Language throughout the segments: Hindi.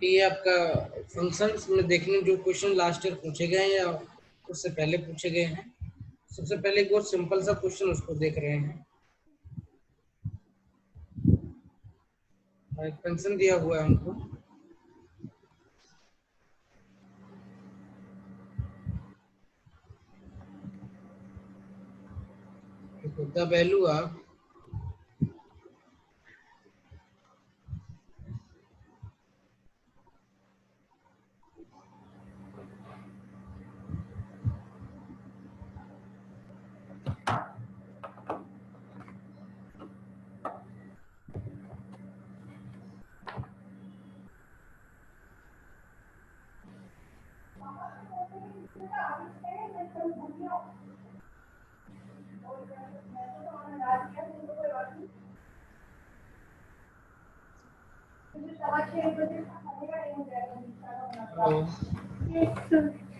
ये आपका फंक्शंस में देखने जो क्वेश्चन लास्ट ईयर पूछे गए हैं या उससे पहले पूछे गए हैं। सबसे पहले एक बहुत सिंपल सा क्वेश्चन उसको देख रहे हैं। एक फंक्शन दिया हुआ है हमको, द वैल्यू ऑफ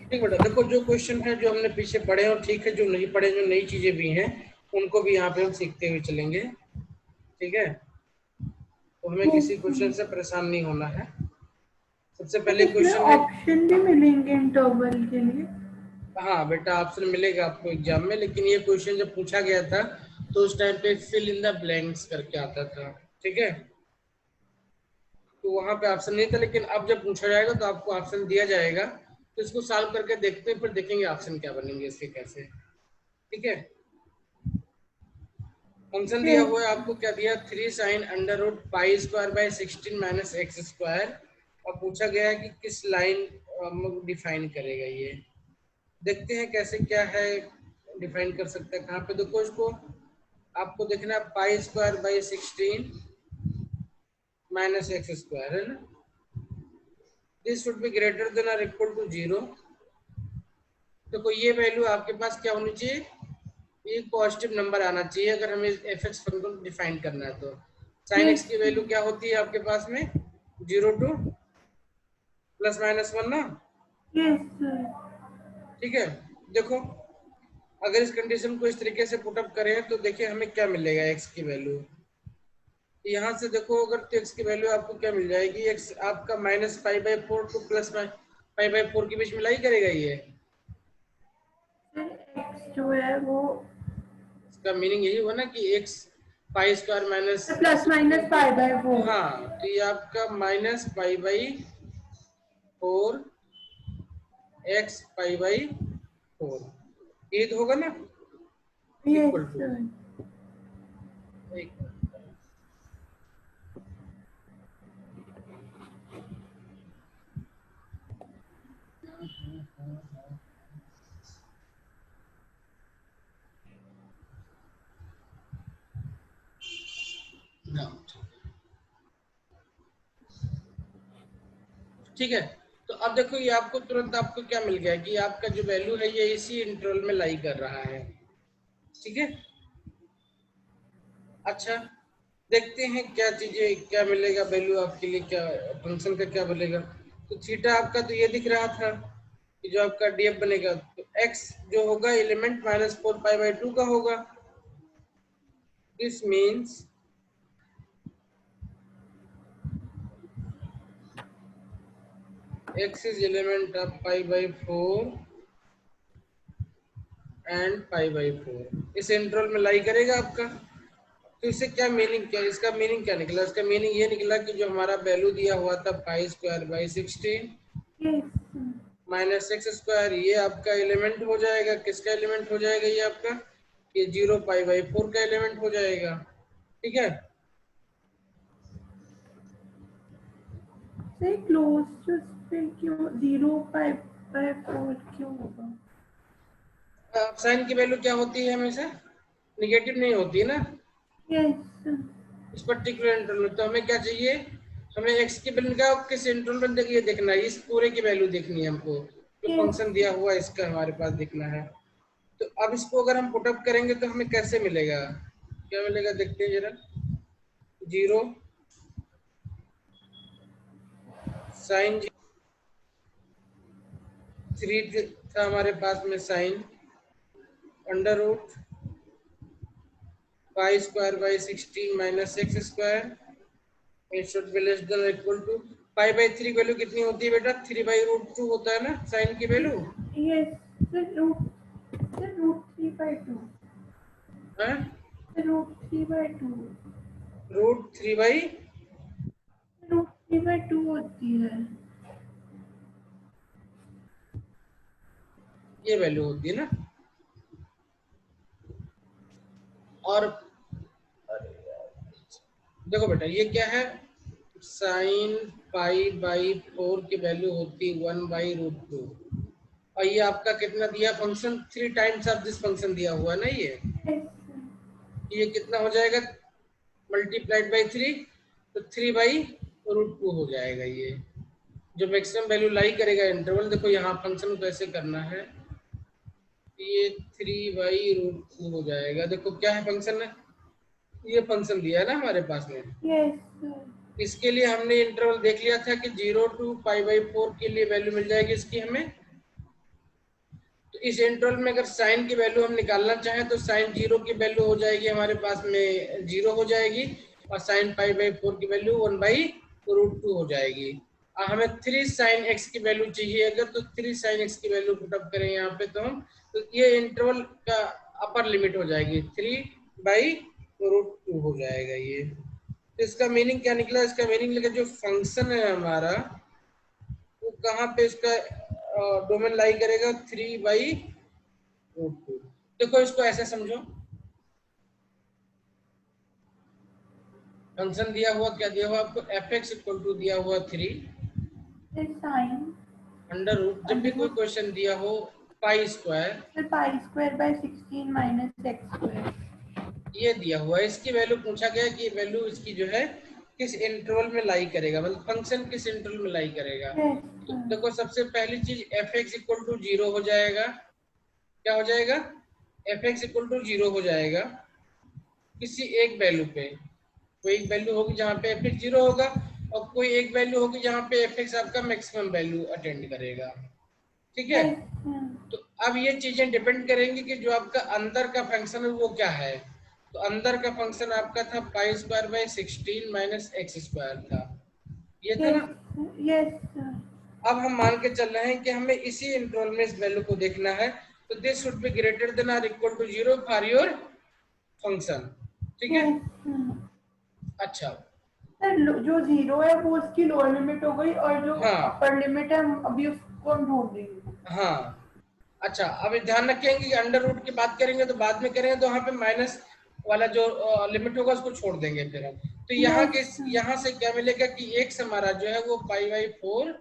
ठीक बेटा, देखो जो क्वेश्चन है जो हमने पीछे पढ़े और ठीक है, जो नहीं पढ़े, जो नई चीजें भी हैं उनको भी यहाँ पे हम सीखते हुए चलेंगे। ठीक है, तो हमें किसी क्वेश्चन से परेशान नहीं होना है। सबसे पहले क्वेश्चन है, ऑप्शन भी मिलेंगे इंटरवल के लिए। हाँ बेटा ऑप्शन मिलेगा आपको एग्जाम में, लेकिन ये क्वेश्चन जब पूछा गया था तो उस टाइम पे फिल इन द ब्लैंक्स करके आता था। ठीक है, तो वहां पे ऑप्शन नहीं था, लेकिन अब जब पूछा जाएगा तो आपको ऑप्शन दिया जाएगा, तो इसको सॉल्व करके देखते हैं, फिर देखेंगे ऑप्शन क्या बनेंगे इसके कैसे। ठीक है, फंक्शन दिया हुआ है आपको, क्या दिया, 3 sine under root pi square by 16 minus x square, और पूछा गया है कि किस लाइन डिफाइन करेगा ये। देखते हैं कैसे क्या है, डिफाइन कर सकते हैं कहाँ पे। देखो इसको आपको देखना है, pi square by 16 minus x square है ना, this should be greater than और इक्वल टू 0। देखो ये वैल्यू आपके पास क्या होनी चाहिए, ये पॉजिटिव नंबर आना चाहिए अगर हमें एफ एक्स फंक्शन डिफाइन करना है तो। साइन एक्स की वैल्यू क्या होती है आपके पास में, 0 टू प्लस माइनस 1 ना। ठीक है, देखो अगर इस कंडीशन को इस तरीके से पुटअप करें तो देखिए हमें क्या मिलेगा एक्स की वैल्यू। यहाँ से देखो अगर तो एक्स की वैल्यू आपको क्या मिल जाएगी, एक्स आपका माइनस 5/4 टू प्लस 5/4 के बीच में लाई करेगा ये। एक्स जो है वो इसका मीनिंग यही हुआ ना कि x pi square minus plus minus 5/4। हाँ, तो ये आपका माइनस 5/4 एक्स 5/4 ये तो होगा ना, इक्वल टू एक। ठीक है, तो अब देखो ये आपको तुरंत आपको क्या मिल गया कि आपका जो वैल्यू है ये इसी इंटरवल में लाई कर रहा है। ठीक है, अच्छा देखते हैं क्या चीजें क्या मिलेगा वैल्यू आपके लिए, क्या फंक्शन का क्या बनेगा। तो थीटा आपका तो ये दिख रहा था कि जो आपका डीएफ बनेगा, तो एक्स जो होगा एलिमेंट -4 पाई/2 का होगा। This means x is element of π/4 and π/4 इस इंटरवल में लाई करेगा आपका। तो इससे क्या मीनिंग, क्या इसका मीनिंग क्या निकला, इसका मीनिंग ये निकला कि जो हमारा वैल्यू दिया हुआ था π²/16 माइनस एक्स स्क्वायर, ये आपका एलिमेंट हो जाएगा, किसका एलिमेंट हो जाएगा, ये आपका ये 0 π/4 का एलिमेंट हो जाएगा। ठीक है, क्लोज पे क्यों 0/4 क्यों होगा? साइन की वैल्यू क्या होती है, हमेशा निगेटिव नहीं होती है ना इस पर्टिकुलर इंटरवल में। तो हमें क्या चाहिए, हमें एक्स की वैल्यू का किस इंटरवल में देखिए देखना है, इस पूरे की वैल्यू देखनी है हमको, जो फंक्शन दिया हुआ है इसका हमारे पास देखना है। तो अब इसको अगर हम पुटअप करेंगे तो हमें कैसे मिलेगा, क्या मिलेगा देखते हैं जरा। 0 साइन 3 था हमारे पास में, sine under root π² / 16 minus x square, it should be less than equal to पाई/3 वैल्यू कितनी होती है बेटा? 3/√2 होता है ना साइन की वैल्यू। यस सर, √3/2, है √3/2, √3/, √3/2 होती है। ये वैल्यू होती है ना। और अरे यार, देखो बेटा ये क्या है, साइन पाई/4 की वैल्यू होती 1/√2। और ये आपका कितना दिया function? 3 times of this function दिया हुआ है ना ये कितना हो जाएगा मल्टीप्लाइड बाई 3, तो 3/√2 हो जाएगा। ये जो मैक्सिमम वैल्यू लाई करेगा इंटरवल, देखो यहाँ फंक्शन को कैसे करना है, ये 3/√2 हो जाएगा। देखो क्या है फंक्शन है, ये फंक्शन दिया है ना हमारे पास में। यस सर, इसके लिए हमने इंटरवल देख लिया था कि 0 to π/4 के लिए वैल्यू मिल जाएगी इसकी हमें। तो इस इंटरवल में अगर साइन की वैल्यू हम निकालना चाहें तो साइन 0 की वैल्यू हो जाएगी हमारे पास में 0 हो जाएगी, और साइन π/4 की वैल्यू 1/√2 हो जाएगी। और हमें 3 sin x की वैल्यू चाहिए अगर, तो 3 sin x की वैल्यू पुटअप करें यहाँ पे तो हम, तो ये इंटरवल का अपर लिमिट हो जाएगी 3/√2 हो जाएगा ये। तो इसका मीनिंग क्या निकला? इसका मीनिंग निकला जो फंक्शन है हमारा वो कहाँ पे इसका डोमेन लाई करेगा? 3/√2। देखो इसको ऐसे समझो, फंक्शन दिया हुआ क्या दिया हुआ आपको? f(x) इक्वल टू दिया हुआ 3 फिर साइन अंडर रूट, जब भी कोई क्वेश्चन दिया हो π², फिर π² / 16 - x²। ये दिया हुआ है। इसकी वैल्यू पूछा गया कि वैल्यू इसकी जो है किस इंटरवल में लाई करेगा, मतलब फंक्शन किस इंटरवल में लाई करेगा। यस तो सर, देखो सबसे पहली चीज f(x) इक्वल टू 0 हो जाएगा। क्या हो जाएगा? f(x) इक्वल टू 0 हो जाएगा किसी एक वैल्यू पे। कोई एक वैल्यू होगी जहाँ पे f(x) 0 होगा, और कोई एक वैल्यू होगी जहाँ पे f(x) आपका मैक्सिमम वैल्यू अटेंड करेगा। ठीक है, यस सर, तो अब ये चीजें डिपेंड करेंगी कि जो आपका अंदर का फंक्शन है वो क्या है। तो अंदर का फंक्शन आपका था π² / 16 - x² था, ये था यस ना। यस सर, अब हम मान के चल रहे हैं कि हमें इसी इंटरवल में इस वैल्यू को देखना है, तो this should be greater than और equal to 0 for your function. ठीक है, यस सर। अच्छा सर जो 0 है वो उसकी लोअर लिमिट हो गई, और जो हाँ अपर लिमिट है अभी उसको हम ढूंढ रहे हैं। हाँ। अच्छा अब ध्यान रखेंगे कि अंडर रूट की बात करेंगे तो बाद में करेंगे, तो वहाँ पे माइनस वाला जो लिमिट होगा उसको छोड़ देंगे फिर हम। तो यहाँ के यस सर, यहाँ से क्या मिलेगा कि x हमारा जो है वो π/4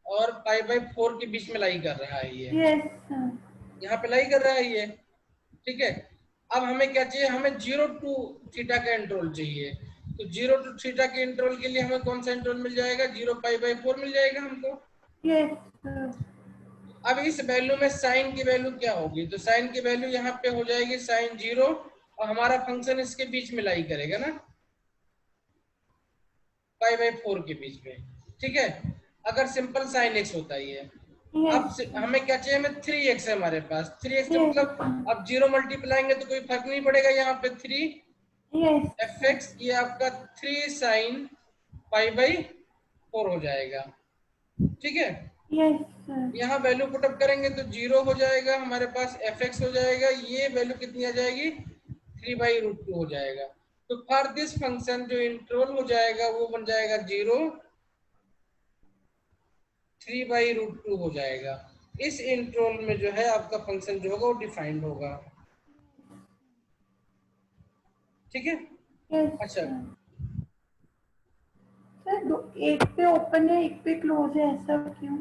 और π/4 के बीच में लाई कर रहा है ये, यस सर, यहाँ पे लाई कर रहा है ये। ठीक है, अब हमें क्या चाहिए? हमें 0 to थीटा का इंटरवल चाहिए। तो 0 to थीटा के इंटरवल के लिए हमें कौन सा इंटरवल मिल जाएगा? 0 π/4 मिल जाएगा हमको। यस सर, अब इस वैल्यू में साइन की वैल्यू क्या होगी? तो साइन की वैल्यू यहाँ पे हो जाएगी साइन 0, और हमारा फंक्शन इसके बीच में लाई करेगा ना, π/4 के बीच में। ठीक है, अगर सिंपल साइन x होता है ये। अब यस हमें क्या चाहिए? हमें 3x है हमारे पास। 3x का यस मतलब अब 0 मल्टीप्लाएंगे तो कोई फर्क नहीं पड़ेगा, यहाँ पे 3 यस fx ये आपका 3 साइन π/4 हो जाएगा। ठीक है, यस सर, यहाँ वैल्यू पुटअप करेंगे तो 0 हो जाएगा हमारे पास, fx हो जाएगा, ये वैल्यू कितनी आ जाएगी? 3/√2 हो जाएगा। तो फॉर दिस फंक्शन जो इंटरवल हो जाएगा वो बन जाएगा 0, 3/√2 हो जाएगा। इस इंटरवल में जो है आपका फंक्शन जो होगा वो डिफाइंड होगा। ठीक है, यस अच्छा सर। सर एक पे ओपन है एक पे क्लोज है, ऐसा क्यों?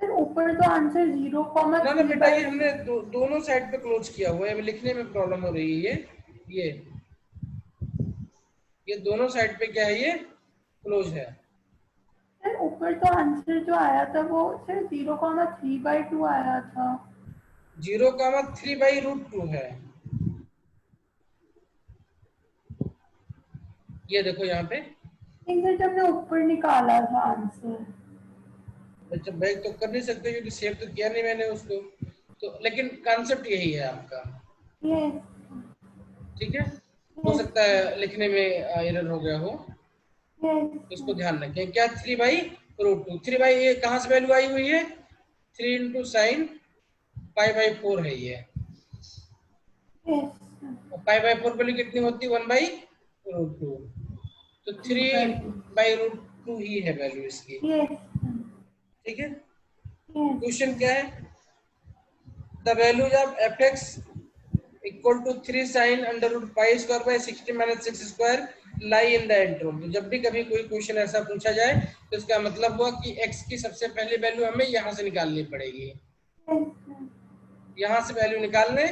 सर ऊपर तो आंसर 0, ना ना थ्री बेटा बाई ये हमने दोनों साइड पे क्लोज किया हुआ है, अभी लिखने में प्रॉब्लम हो रही है। ये ये दोनों साइड पे क्या है? ये क्लोज है। सर ऊपर तो आंसर जो आया था वो सर 0, 3/2 आया था। 0, 3/√2 है। ये देखो यहाँ पे, नहीं सर, जब मैं ऊपर निकाला था आंसर। अच्छा बैक तो कर नहीं सकते क्योंकि सेव तो किया नहीं मैंने उसको, तो लेकिन कॉन्सेप्ट यही है आपका। यस ठीक है, हो यस सकता है लिखने में एरर हो गया हो। yes, इसको ध्यान रखें। क्या 3/√2, 3 ये कहाँ से वैल्यू आई हुई है? 3 इंटू साइन π/4 है ये। yes, π/4 वैल्यू कितनी होती है? 1/√2। तो 3/√2 ही है वैल्यू इसकी। yes, ठीक है, yes, क्वेश्चन क्या है? The values of f(x) equal to 3 sin √π² / 16 - x² lie in the interval. तो जब भी कभी कोई क्वेश्चन ऐसा पूछा जाए तो इसका मतलब हुआ कि x की सबसे पहली वैल्यू हमें यहाँ से निकालनी पड़ेगी। यहाँ से वैल्यू निकालने,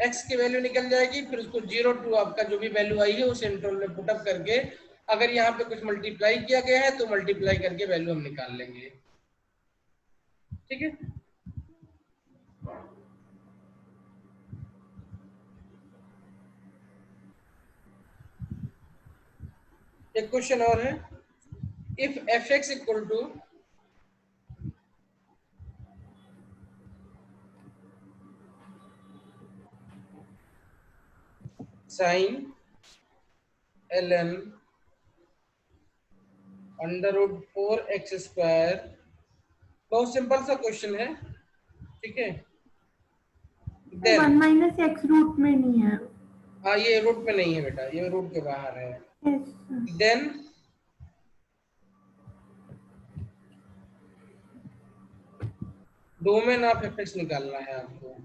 x की वैल्यू निकल जाएगी, फिर उसको 0 टू आपका जो भी वैल्यू आई है उस इंटरवल में पुटअप करके, अगर यहाँ पे कुछ मल्टीप्लाई किया गया है तो मल्टीप्लाई करके वैल्यू हम निकाल लेंगे। ठीक है, एक क्वेश्चन और है। If f(x) equal to sin ln √4x², बहुत सिंपल सा क्वेश्चन है। ठीक है, देन 1 - x रूट में नहीं है। हाँ, ये रूट पे नहीं है बेटा, ये रूट के बाहर है। yes, then domain of f(x) निकालना है आपको।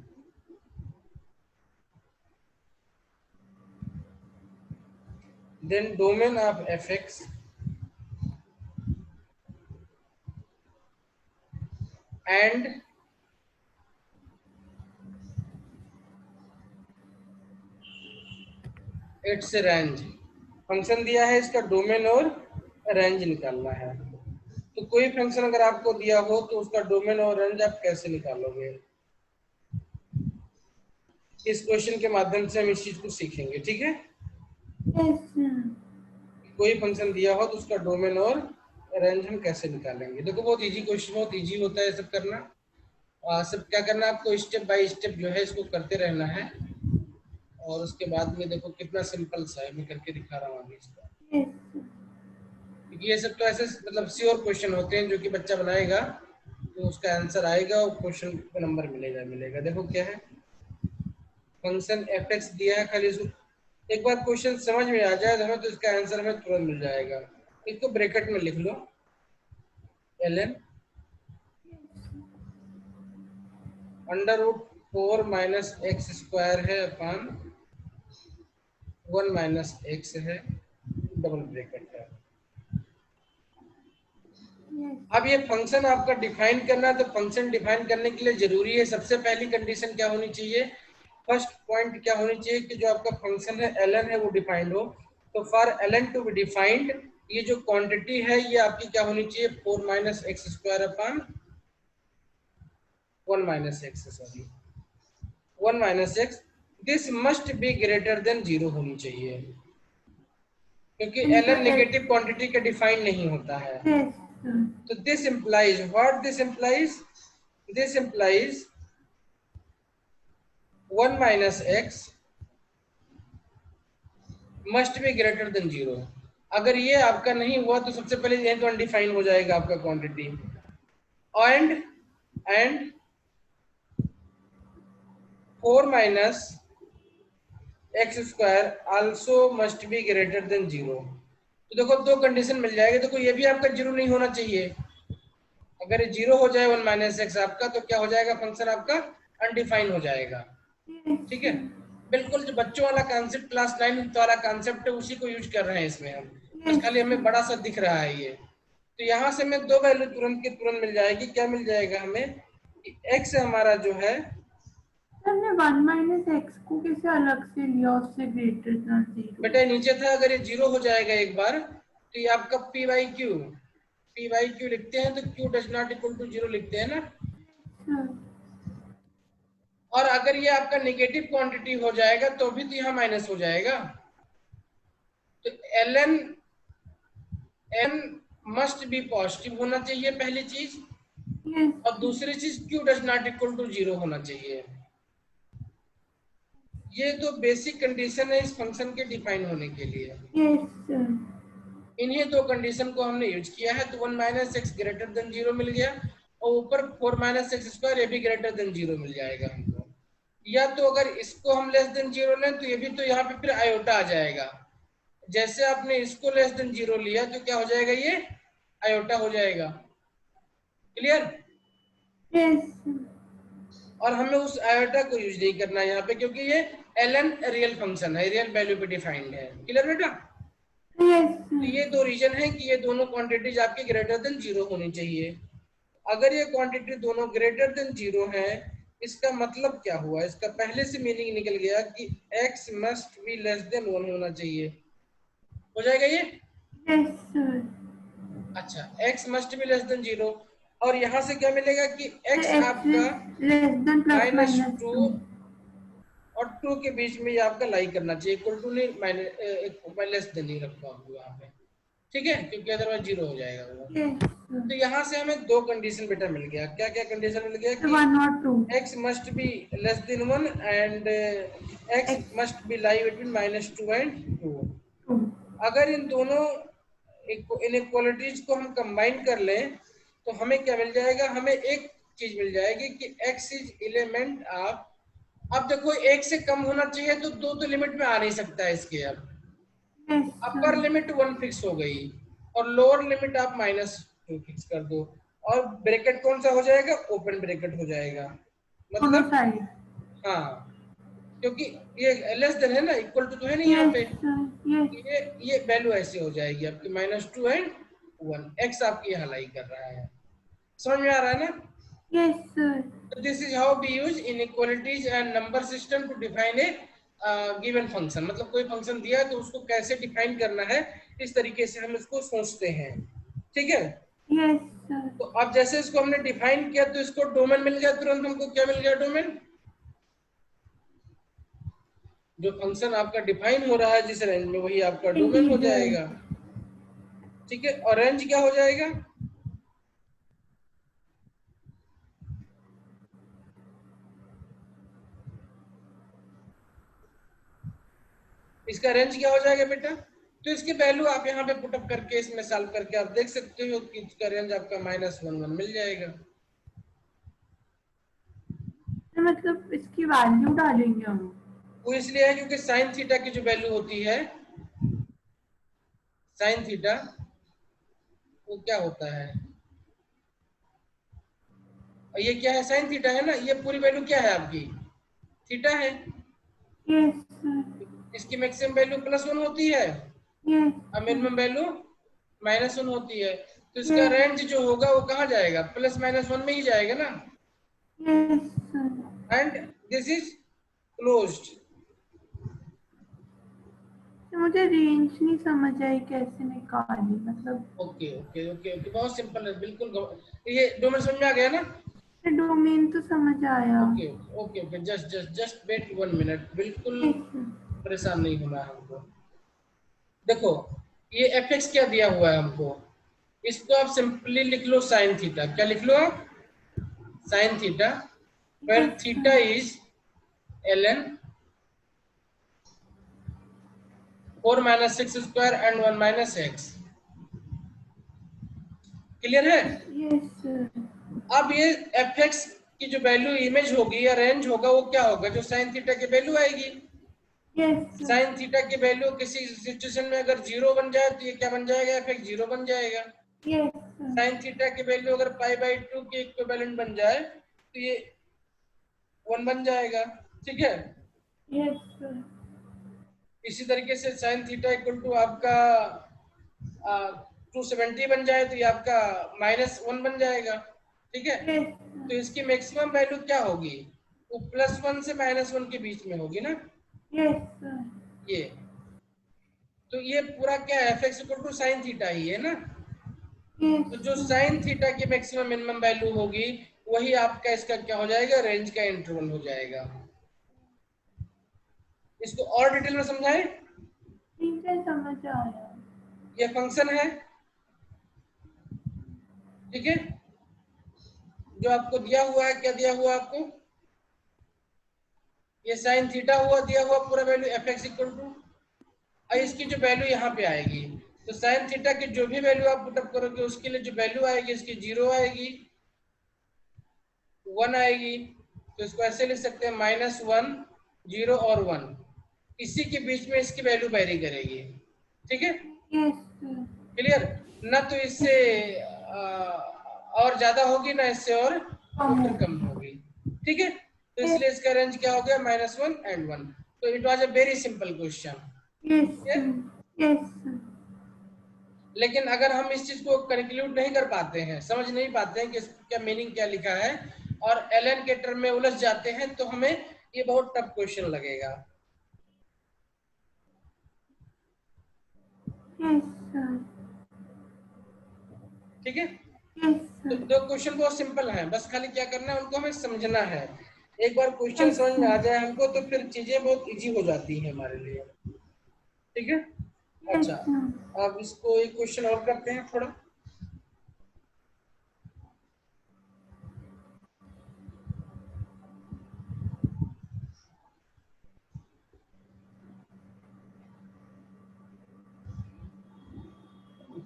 Then domain of f(x) and its range. Function दिया है, इसका डोमेन और रेंज निकालना है। तो कोई फंक्शन अगर आपको दिया हो तो उसका डोमेन और रेंज आप कैसे निकालोगे? इस क्वेश्चन के माध्यम से हम इस चीज को सीखेंगे। ठीक है, yes, कोई फंक्शन दिया हो तो उसका डोमेन और रेंज हम कैसे निकालेंगे। देखो बहुत इजी क्वेश्चन, बहुत इजी होता है सब करना। सब क्या करना है आपको, स्टेप बाय स्टेप जो है इसको करते रहना है, और उसके बाद में देखो कितना सिंपल सा है। मैं करके दिखा रहा हूँ अभी इसका, yes, क्योंकि ये सब तो ऐसे मतलब श्योर क्वेश्चन होते हैं जो कि बच्चा बनाएगा तो उसका आंसर आएगा और क्वेश्चन को नंबर मिलेगा मिलेगा। देखो क्या है, फंक्शन f(x) दिया है, खाली इसको एक बार क्वेश्चन समझ में आ जाए तो हमें तो इसका आंसर हमें तुरंत मिल जाएगा। इसको ब्रैकेट में लिख लो, ln √4 - x² है अपान 1 - x है, डबल ब्रैकेट है। yes, अब ये फंक्शन आपका डिफाइन करना है, तो फंक्शन डिफाइन करने के लिए जरूरी है सबसे पहली कंडीशन क्या होनी चाहिए, फर्स्ट पॉइंट क्या होनी चाहिए कि जो आपका फंक्शन है ln है वो डिफाइंड हो। तो for ln to be defined, ये जो क्वांटिटी है ये आपकी क्या होनी चाहिए, 4 - x² upon 1 - x, sorry 1 - x। This must be greater then 0 होनी चाहिए, क्योंकि ln नेगेटिव क्वांटिटी का डिफाइन नहीं होता है। yes, तो this implies what? This implies 1 - x must be greater than 0। अगर ये आपका नहीं हुआ तो सबसे पहले ये तो अनडिफाइन हो जाएगा आपका quantity. And 4 - x² also must be greater then 0। तो देखो दो कंडीशन मिल जाएगी। देखो ये भी आपका 0 नहीं होना चाहिए। अगर ये 0 हो जाए 1 - x आपका, तो क्या हो जाएगा, फंक्शन आपका अनडिफाइन हो जाएगा। ठीक है, बिल्कुल जो बच्चों वाला कॉन्सेप्ट, क्लास 9 वाला कॉन्सेप्ट है उसी को यूज कर रहे हैं इसमें हम। बस खाली हमें बड़ा सा दिख रहा है ये। तो यहाँ से हमें दो वैल्यू तुरंत की तुरंत मिल जाएगी। क्या मिल जाएगा हमें, x हमारा जो है, हमने 1 - x को कैसे अलग से लिया, उससे ग्रेटर था 0। बेटा नीचे था, अगर ये 0 हो जाएगा एक बार तो ये आपका p/q लिखते हैं, तो q does not equal to 0 लिखते हैं ना। और अगर ये आपका नेगेटिव क्वांटिटी हो जाएगा तो भी तो यहाँ माइनस हो जाएगा। तो ln n must be positive होना चाहिए पहली चीज, yes, और दूसरी चीज q does not equal to 0 होना चाहिए। ये तो बेसिक कंडीशन है इस फंक्शन के डिफाइन होने के लिए। yes, इन्हीं दो कंडीशन को हमने यूज किया है, तो 1 माइनस एक्स ग्रेटर देन 0 मिल गया, और ऊपर 4 माइनस एक्स स्क्वायर ये भी ग्रेटर देन 0 मिल जाएगा हमको। या तो अगर इसको हम लेस देन 0 लें तो ये भी, तो यहाँ पे फिर आयोटा आ जाएगा। जैसे आपने इसको लेस देन 0 लिया तो क्या हो जाएगा, ये आयोटा हो जाएगा। क्लियर? यस और हमें उस आयोटा को यूज नहीं करना है यहाँ पे, क्योंकि ये ln रियल फंक्शन है, रियल वैल्यू पे डिफाइंड है। क्लियर बेटा? यस तो ये दो रीजन है कि ये दोनों क्वांटिटीज आपके ग्रेटर देन 0 होनी चाहिए। अगर ये क्वांटिटी दोनों ग्रेटर देन 0 है, इसका मतलब क्या हुआ, इसका पहले से मीनिंग निकल गया कि x must B less then 1 होना चाहिए। हो जाएगा ये? यस अच्छा, x must B less then 0, और यहाँ से क्या मिलेगा कि x एक्स आपका लेस देन प्लस -2 -2 और 2 के बीच में ये आपका लाई करना चाहिए, इक्वल टू नहीं, माइनस लेस देन ही रखो आप यहाँ पे, ठीक है, क्योंकि अदरवाइज 0 हो जाएगा वो। यस तो यहाँ से हमें दो कंडीशन बेटा मिल गया। क्या क्या कंडीशन मिल गया? कि 1 और 2 x must be less than 1 and x x must be lie between -2 and 2। 2 अगर इन दोनों इनइक्वालिटीज को हम कंबाइन कर लें तो हमें क्या मिल जाएगा? हमें एक चीज मिल जाएगी कि x इज एलिमेंट ऑफ, अब देखो एक से कम होना चाहिए तो दो तो लिमिट में आ नहीं सकता है इसके। अब यस अपर लिमिट 1 फिक्स हो गई और लोअर लिमिट आप -2 फिक्स कर दो, और ब्रैकेट कौन सा हो जाएगा? ओपन ब्रैकेट हो जाएगा। दोनों मतलब साइड हाँ, क्योंकि ये लेस देन है ना, इक्वल टू तो है नहीं यहाँ पे। यस यस ये वैल्यू ऐसे हो जाएगी आपकी -2 एंड 1, एक्स आपकी यहाँ लाई कर रहा है। समझ में आ रहा है ना? Yes So this is how we use inequalities and number system to define a given function। मतलब कोई फंक्शन दिया है तो उसको कैसे डिफाइन करना है, इस तरीके से हम इसको सोचते हैं। ठीक है? यस तो अब जैसे इसको हमने डिफाइन किया तो इसको डोमेन मिल गया, तुरंत हमको क्या मिल गया? डोमेन। जो फंक्शन आपका डिफाइन हो रहा है जिस रेंज में, वही आपका डोमेन हो इंटीजर जाएगा। ठीक है? और रेंज क्या हो जाएगा? इसका रेंज क्या हो जाएगा बेटा? तो इसकी वैल्यू आप यहाँ पे पुटअप करके इसमें सॉल्व करके आप देख सकते हो कि इसका रेंज आपका -1 मिल जाएगा। मतलब इसकी वैल्यू डालेंगे हम। वो इसलिए है क्योंकि साइन थीटा की जो वैल्यू होती है, साइन थीटा, वो क्या होता है, और ये क्या है? साइन थीटा है ना, ये पूरी वैल्यू क्या है आपकी? थीटा है। यस इसकी मैक्सिमम वैल्यू +1 होती है यस और मिनिमम वैल्यू -1 होती है। तो इसका यस रेंज जो होगा वो कहाँ जाएगा? +-1 में ही जाएगा ना। Yes and this is closed. मुझे रेंज नहीं समझ आई कैसे निकाली, मतलब ओके ओके ओके ओके, बहुत सिंपल है बिल्कुल। ये डोमेन समझ में आ गया ना? डोमेन तो समझ आया। Okay okay okay, just just just wait 1 minute, बिल्कुल यस परेशान नहीं होना है हमको। देखो, ये fx क्या दिया हुआ है हमको, इसको आप सिंपली लिख लो साइन थीटा। क्या लिख लो आप? Sine theta, where theta is ln 4 - 6 square and 1 - x। Clear है? यस अब ये fx की जो वैल्यू इमेज होगी या रेंज होगा वो क्या होगा? जो साइन थीटा की वैल्यू आएगी। यस साइन थीटा की वैल्यू किसी सिचुएशन में अगर 0 बन जाए तो ये क्या बन जाएगा? fx 0 बन जाएगा। यस साइन थीटा की वैल्यू अगर π/2 के इक्विवेलेंट बन जाए तो ये 1 बन जाएगा। ठीक है? यस इसी तरीके से साइन थीटा इक्वल टू आपका 270 बन जाए तो ये आपका -1 बन जाएगा। ठीक है? तो इसकी मैक्सिमम वैल्यू क्या होगी? वो +1 से -1 के बीच में होगी ना। यस ये तो ये पूरा क्या है? fx equal to sine theta ही है ना। तो जो साइन थीटा की मैक्सिमम मिनिमम वैल्यू होगी वही आपका इसका क्या हो जाएगा? रेंज का इंटरवल हो जाएगा। इसको और डिटेल में समझाएं? ठीक है, समझ आया। ये फंक्शन है, ठीक है, जो आपको दिया हुआ है। क्या दिया हुआ आपको? ये साइन थीटा हुआ, दिया हुआ पूरा वैल्यू fx इक्वल टू, और इसकी जो वैल्यू यहाँ पे आएगी तो साइन थीटा की जो भी वैल्यू आप पुटअप करोगे उसके लिए जो वैल्यू आएगी इसकी 0 आएगी, 1 आएगी। तो इसको ऐसे लिख सकते हैं -1, 0 और 1, इसी के बीच में इसकी वैल्यू वेरी करेगी। ठीक है, यस सर। क्लियर? ना तो इससे और ज्यादा होगी ना इससे और वो फिर कम होगी। ठीक है, तो इसलिए इसका रेंज क्या हो गया -1 and 1। तो it was a very simple question. Yes sir. Yes sir. लेकिन अगर हम इस चीज को कंक्लूड नहीं कर पाते हैं, समझ नहीं पाते हैं कि इसका मीनिंग क्या लिखा है और एलन के टर्म में उलझ जाते हैं तो हमें ये बहुत टफ क्वेश्चन लगेगा। Yes sir. ठीक है, यस तो सर। दो क्वेश्चन बहुत सिंपल हैं, बस खाली क्या करना है उनको हमें समझना है। एक बार क्वेश्चन यस समझ में आ सर। जाए हमको तो फिर चीजें बहुत इजी हो जाती हैं हमारे लिए। ठीक है, यस अच्छा सर। अब इसको एक क्वेश्चन और करते हैं थोड़ा।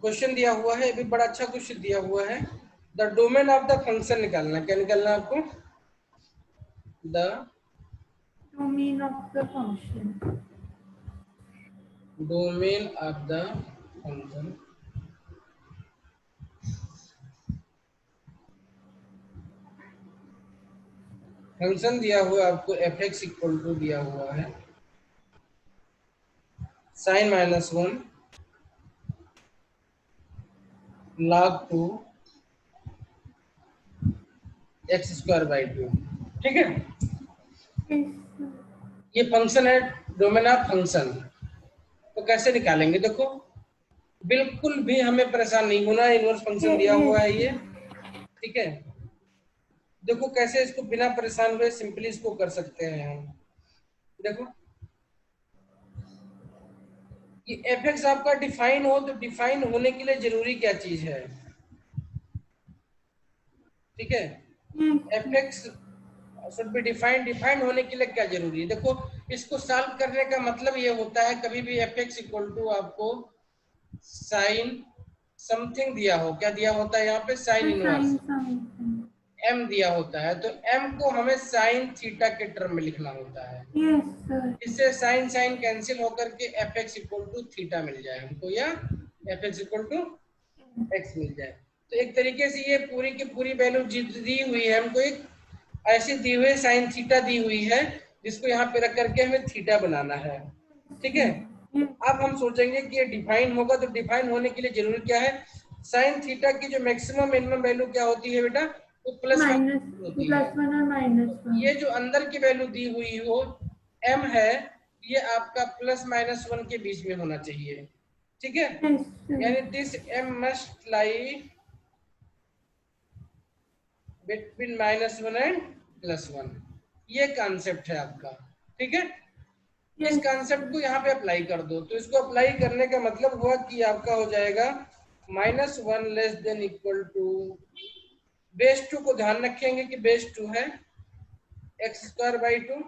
क्वेश्चन दिया हुआ है, अभी बड़ा अच्छा क्वेश्चन दिया हुआ है। The domain of the function निकालना, क्या निकालना है आपको? The domain of the function. Domain of the function. Function दिया हुआ है आपको f(x) इक्वल टू दिया हुआ है sin -1 log 2 x²/2। ठीक है, यस सर। ये फंक्शन है, डोमेन ऑफ फंक्शन। तो कैसे निकालेंगे? देखो बिल्कुल भी हमें परेशान नहीं होना, इनवर्स फंक्शन दिया हुआ है ये। ठीक है, देखो कैसे इसको बिना परेशान हुए सिंपली इसको कर सकते हैं हम। देखो ये f(x) आपका डिफाइन हो तो डिफाइन होने के लिए जरूरी क्या चीज है? ठीक है, f(x) should be defined. Defined होने के लिए क्या जरूरी है? देखो इसको सॉल्व करने का मतलब ये होता है, कभी भी f(x) इक्वल टू आपको साइन समथिंग दिया हो, क्या दिया होता है यहाँ पे? Sine inverse sine something. m दिया होता है, तो m को हमें साइन थीटा के टर्म में लिखना होता है। Yes sir. इससे साइन साइन कैंसिल होकर के f(x) इक्वल टू थीटा मिल जाए हमको, या f(x) इक्वल टू x मिल जाए। तो एक तरीके से ये पूरी की पूरी वैल्यू दी हुई है हमको, एक ऐसी दी हुई साइन थीटा दी हुई है जिसको यहाँ पे रख करके हमें थीटा बनाना है। ठीक है, तो अब हम सोचेंगे कि ये डिफाइन होगा, तो डिफाइन होने के लिए जरूरी क्या है? साइन थीटा की जो मैक्सिमम मिनिमम वैल्यू क्या होती है बेटा? वो +1 माइनस होती है। +1 और तो ये -1। जो अंदर की वैल्यू दी हुई हो m है, ये आपका +-1 के बीच में होना चाहिए। ठीक है, यस सर। यानी this m must lie between -1 and +1। ये कॉन्सेप्ट है आपका। ठीक है, इस यस कॉन्सेप्ट को यहाँ पे अप्लाई कर दो, तो इसको अप्लाई करने का मतलब हुआ कि आपका हो जाएगा -1 less than equal to, base 2 को ध्यान रखेंगे कि बेस 2 है x²/2।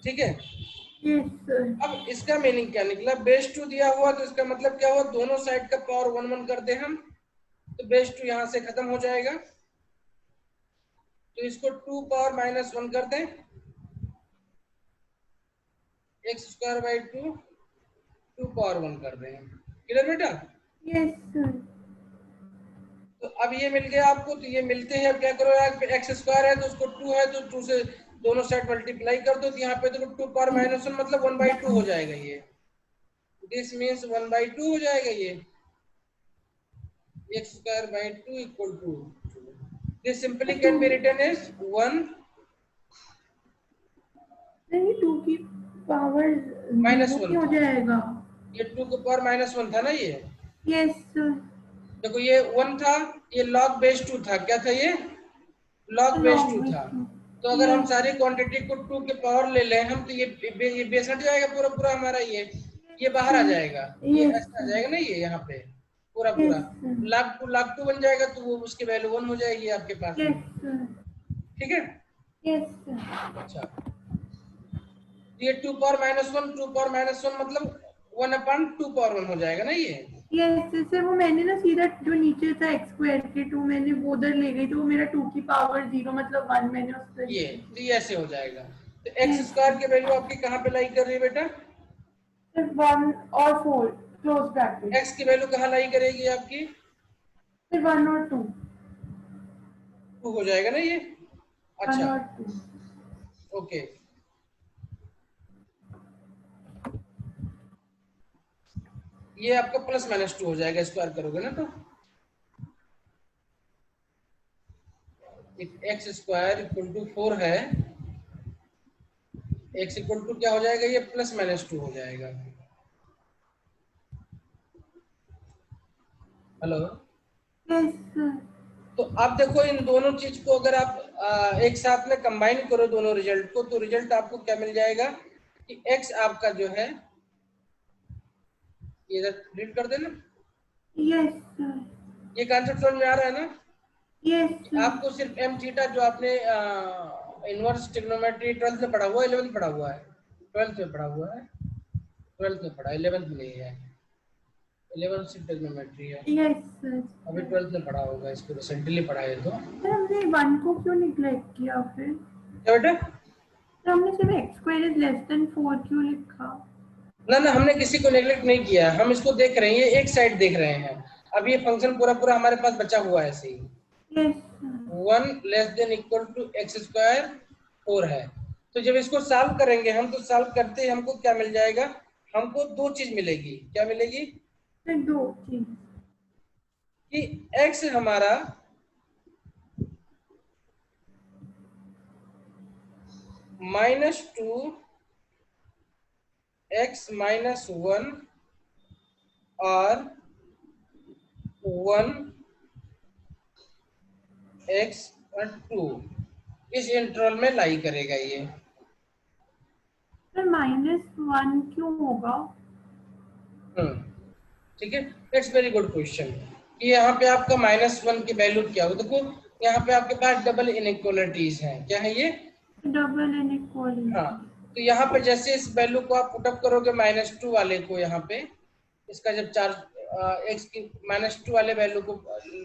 ठीक है, यस सर। अब इसका मीनिंग क्या निकला? बेस 2 दिया हुआ तो इसका मतलब क्या हुआ? दोनों साइड का पावर 1 1 कर दे हम, तो बेस 2 यहाँ से खत्म हो जाएगा, तो इसको 2 पावर -1 कर दें, x²/2 2 पावर 1 कर दें। क्लियर बेटा? Yes sir. तो अब ये मिल गया आपको, तो ये मिलते हैं। अब क्या करो यार, x² है तो उसको 2 है तो 2 से दोनों साइड मल्टीप्लाई कर दो, तो यहाँ पे देखो 2 पावर -1 मतलब 1/2 हो जाएगा ये। दिस मीन्स 1/2 हो जाएगा ये, x²/2 equal to, this simply can be written as 1 नहीं 2 की पावर -1 0 हो था। जाएगा। ये 2 के पावर -1 था ना ये। Yes sir. देखो ये 1 था, ये log बेस 2 था। क्या था ये? log बेस 2 था। तो अगर हम यस। सारी क्वांटिटी को 2 के पावर ले लें हम, तो ये बेस हट जाएगा पूरा पूरा हमारा, ये बाहर आ जाएगा, ये यस ऐसा आ सर। जाएगा ना, ये यहाँ पे पूरा पूरा यस सर। log 2 बन जाएगा, तो वो उसकी वैल्यू 1 हो जाएगी आपके पास में। Yes sir. ठीक है, यस सर। अच्छा ये 2 पावर -1 2 पावर -1 मतलब 1/2 पावर 1 हो जाएगा ना ये। यस जैसे वो मैंने ना सीधा जो नीचे था x स्क्वायर के 2 मैंने वो उधर ले गई तो वो मेरा 2 की पावर 0 मतलब 1 मैंने उस पर ये तो ये ऐसे हो जाएगा। तो एक्स यस स्क्वायर की वैल्यू आपकी कहाँ पे लाई कर रही है बेटा? 1 और 4 क्लोज ब्रैकेट एक्स की वैल्यू कहाँ लाई करेगी आपकी? फिर 1 और 2 2 हो जाएगा ना ये। 1 अच्छा और 2 ओके, ये आपका +-2 हो जाएगा स्क्वायर करोगे ना तो। एक्स स्क्वायर इक्वल टू 4 है, एक्स इक्वल टू क्या हो जाएगा ये +-2 हो जाएगा। हेलो, यस तो आप देखो इन दोनों चीज को अगर आप एक साथ में कंबाइन करो दोनों रिजल्ट को, तो रिजल्ट आपको क्या मिल जाएगा कि x आपका जो है ये इधर रीड कर देना। यस ये कॉन्सेप्ट समझ में आ रहा है ना? यस आपको सिर्फ m थीटा जो आपने इनवर्स ट्रिग्नोमेट्री 12th में पढ़ा हुआ है, 11th पढ़ा हुआ है, 12th में पढ़ा हुआ है, 12th में पढ़ा, 11th में नहीं है, 11th सिर्फ ट्रिग्नोमेट्री है, यस अभी 12th में पढ़ा होगा, इसको रिसेंटली पढ़ा है। तो सर हमने 1 को क्यों निग्लेक्ट किया फिर? क्या बेटा? तो हमने सिर्फ x square is less then 4 क्यों लिखा? ना ना, हमने किसी को नेग्लेक्ट नहीं किया, हम इसको देख रहे हैं, ये एक साइड देख रहे हैं। अब ये फंक्शन पूरा पूरा हमारे पास बचा हुआ है ऐसे ही। Yes 1 less than equal to x square 4 है। तो जब इसको सॉल्व करेंगे हम, तो सॉल्व करते ही हमको क्या मिल जाएगा? हमको दो चीज मिलेगी। क्या मिलेगी? फिर 2 चीज कि x हमारा -2 x -1 और 1 x 2 इस इंटरवल में लाई करेगा ये। फिर -1 क्यों होगा? ठीक है, इट्स वेरी गुड क्वेश्चन। कि यहाँ पे आपका -1 की वैल्यू क्या हो? देखो यहाँ पे आपके पास डबल इनइक्वालिटीज हैं। क्या है ये? डबल हाँ, इनइक्वालिटी तो यहाँ पे जैसे इस वैल्यू को आप पुटअप करोगे -2 वाले को, यहाँ पे इसका जब चार्ज एक्स की -2 वाले वैल्यू को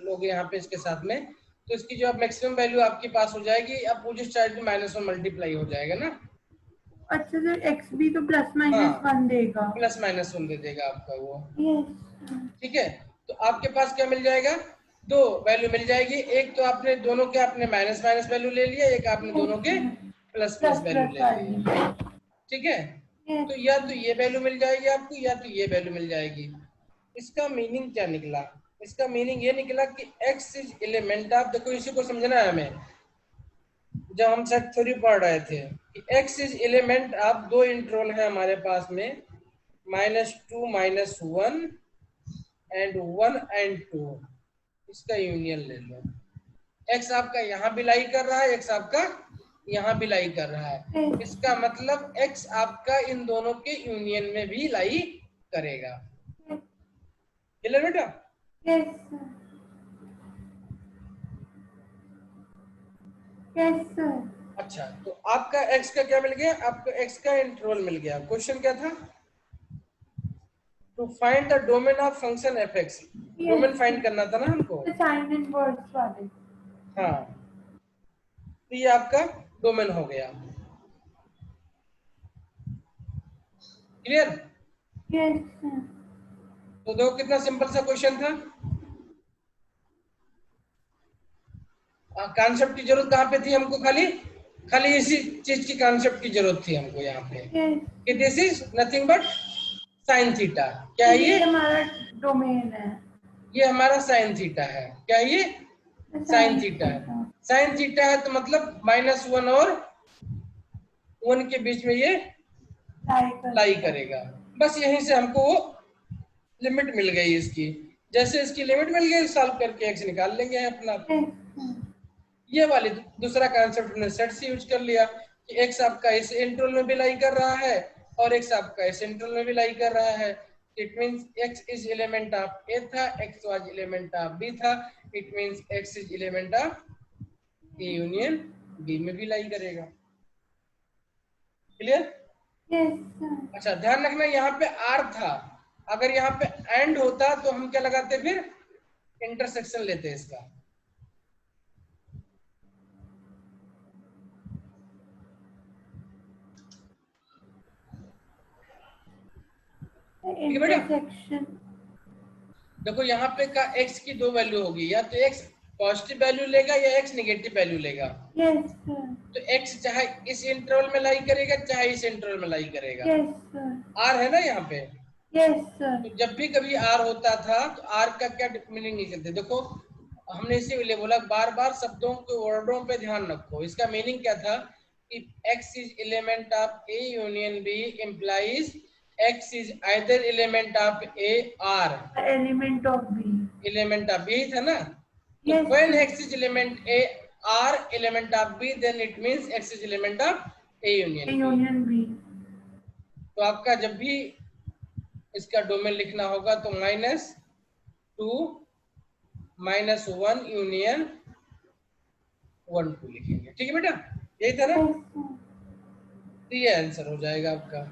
लोगे यहाँ पे इसके साथ में, तो इसकी जो मैक्सिमम वैल्यू आपके पास हो जाएगी, अपोजिट साइड में -1 मल्टीप्लाई हो जाएगा ना। अच्छा सर x भी तो हाँ, +-1 देगा। +-1 दे देगा आपका वो। यस ठीक है, तो आपके पास क्या मिल जाएगा? दो वैल्यू मिल जाएगी। एक तो आपने दोनों के आपने माइनस माइनस वैल्यू ले लिया, एक आपने दोनों के plus plus plus value plus ले वाली लिया। ठीक है, तो या तो ये वैल्यू मिल जाएगी आपको, या तो ये वैल्यू मिल जाएगी। इसका मीनिंग क्या निकला? इसका मीनिंग ये निकला कि x इज एलिमेंट। आप देखो इसी को समझना है हमें, जब हम सेट थ्योरी पढ़ रहे थे कि x इज एलिमेंट। आप दो इंटरवल है हमारे पास में, -2 -1 एंड 1 एंड 2, इसका यूनियन ले लो। x आपका यहाँ भी लाई कर रहा है, x आपका यहाँ भी लाई कर रहा है। इसका मतलब x आपका इन दोनों के यूनियन में भी लाई करेगा। क्लियर बेटा? यस सर अच्छा, तो आपका x का क्या मिल गया? आपका x का इंटरवल मिल गया। क्वेश्चन क्या था? To find the domain of function f(x). Domain find करना था ना हमको। साइन इनवर्स वाले। हाँ, तो ये आपका डोमेन हो गया। क्लियर? यस तो देखो कितना सिंपल सा क्वेश्चन था। कॉन्सेप्ट की जरूरत कहाँ पे थी हमको? खाली खाली इसी चीज की कॉन्सेप्ट की जरूरत थी हमको यहाँ पे, कि this is nothing but sine theta. क्या है ये? हमारा डोमेन है। ये हमारा साइन थीटा है। क्या है ये? साइन थीटा है। साइन थीटा है तो मतलब -1 और 1 के बीच में ये लाई करेगा। बस यहीं से हमको वो लिमिट मिल गई इसकी। जैसे इसकी लिमिट मिल गई, सॉल्व करके x निकाल लेंगे अपना। ये वाली दूसरा कॉन्सेप्ट हमने सेट से यूज कर लिया कि x आपका इस इंटरवल में भी लाई कर रहा है और x आपका इस इंटरवल में भी लाई कर रहा है। It means x is element of a था, x was element of b था। It means x is element of a union b में भी लाई करेगा। क्लियर? Yes, sir. अच्छा ध्यान रखना यहाँ पे आर था, अगर यहाँ पे एंड होता तो हम क्या लगाते, फिर इंटरसेक्शन लेते इसका। ठीक है बेटा, Intersection. देखो यहाँ पे का x की दो वैल्यू होगी, या तो x पॉजिटिव वैल्यू लेगा या x नेगेटिव वैल्यू लेगा। Yes, sir. तो x चाहे इस इंटरवल में लाई करेगा चाहे इस इंटरवल में लाई करेगा। Yes, sir. r है ना यहाँ पे, Yes, sir. तो जब भी कभी r होता था तो r का क्या मीनिंग निकलते, देखो हमने इसीलिए बोला बार बार शब्दों के वर्डों पे ध्यान रखो। इसका मीनिंग क्या था, if x is element of a union b implies x is either element of a or Element of B. element of b था ना। तो Yes, when sir. x is element a or element of b then it means x is element of a union A b। union B. तो आपका जब भी इसका डोमेन लिखना होगा तो -2 -1 यूनियन 1 2 लिखेंगे। ठीक है बेटा, यही था ना, Yes, sir. तो ये आंसर हो जाएगा आपका।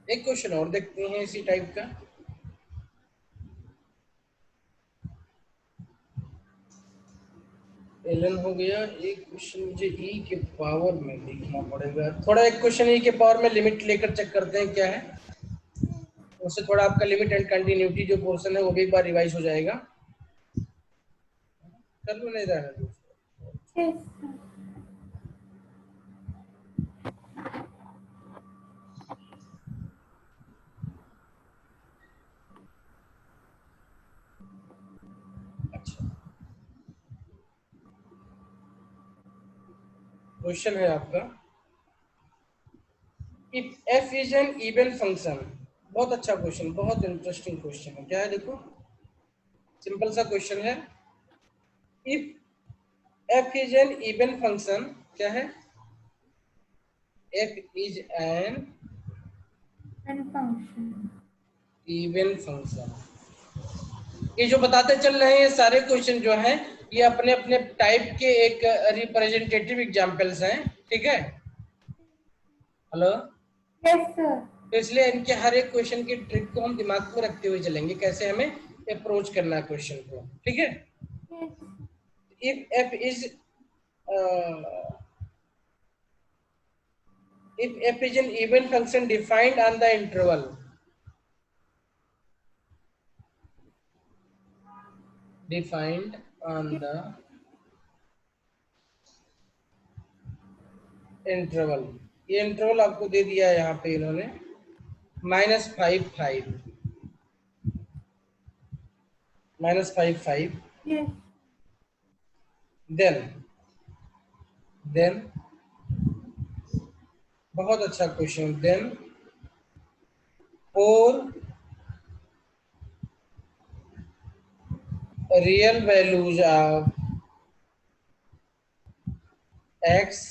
एक क्वेश्चन और देखते हैं इसी टाइप का। एलन हो गया, एक क्वेश्चन मुझे e के पावर में देखना पड़ेगा थोड़ा। एक क्वेश्चन e के पावर में लिमिट लेकर चेक करते हैं क्या है, उससे थोड़ा आपका लिमिट एंड कंटिन्यूटी जो पोर्शन है वो भी एक बार रिवाइज हो जाएगा। चलो नहीं रहा है। Yes, sir. अच्छा क्वेश्चन है आपका, if f is an even function. बहुत अच्छा क्वेश्चन, बहुत इंटरेस्टिंग क्वेश्चन है। क्या है देखो, सिंपल सा क्वेश्चन है, if f is an even function, क्या है, f is an And function. Even function. ये जो बताते चल रहे हैं ये सारे क्वेश्चन जो हैं ये अपने अपने टाइप के एक रिप्रेजेंटेटिव एग्जांपल्स हैं। ठीक है, हेलो, Yes, sir. तो इसलिए इनके हर एक क्वेश्चन की ट्रिक को हम दिमाग में रखते हुए चलेंगे, कैसे हमें अप्रोच करना है क्वेश्चन को। ठीक है, Yes. If f is if f is an even function defined on the interval, defined on the interval, ये इंटरवल आपको दे दिया है यहाँ पे इन्होंने -5 5 -5 5, Yes. देन बहुत अच्छा क्वेश्चन, देन और real values of x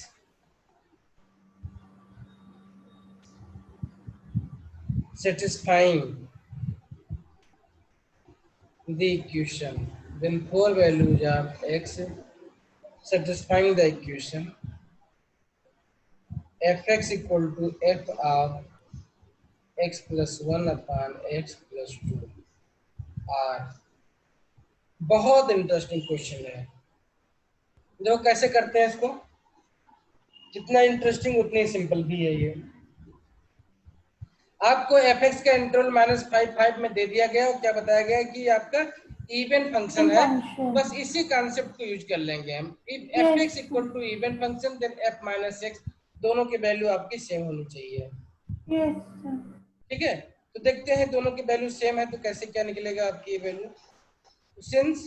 satisfying the equation, then 4 values of x satisfying the equation fx equal to f of x plus 1 upon x plus 2 r। बहुत इंटरेस्टिंग क्वेश्चन है, देखो कैसे करते हैं इसको, जितना इंटरेस्टिंग उतनी सिंपल भी है ये। आपको fx का इंटरवल -5 5 में दे दिया गया और क्या बताया गया है कि आपका इवन फंक्शन है, बस इसी कॉन्सेप्ट को यूज कर लेंगे हम। If fx equal to even function then f minus x, दोनों की वैल्यू आपकी सेम होनी चाहिए। Yes, sir. ठीक है, तो देखते हैं दोनों की वैल्यू सेम है तो कैसे क्या निकलेगा आपकी value. Since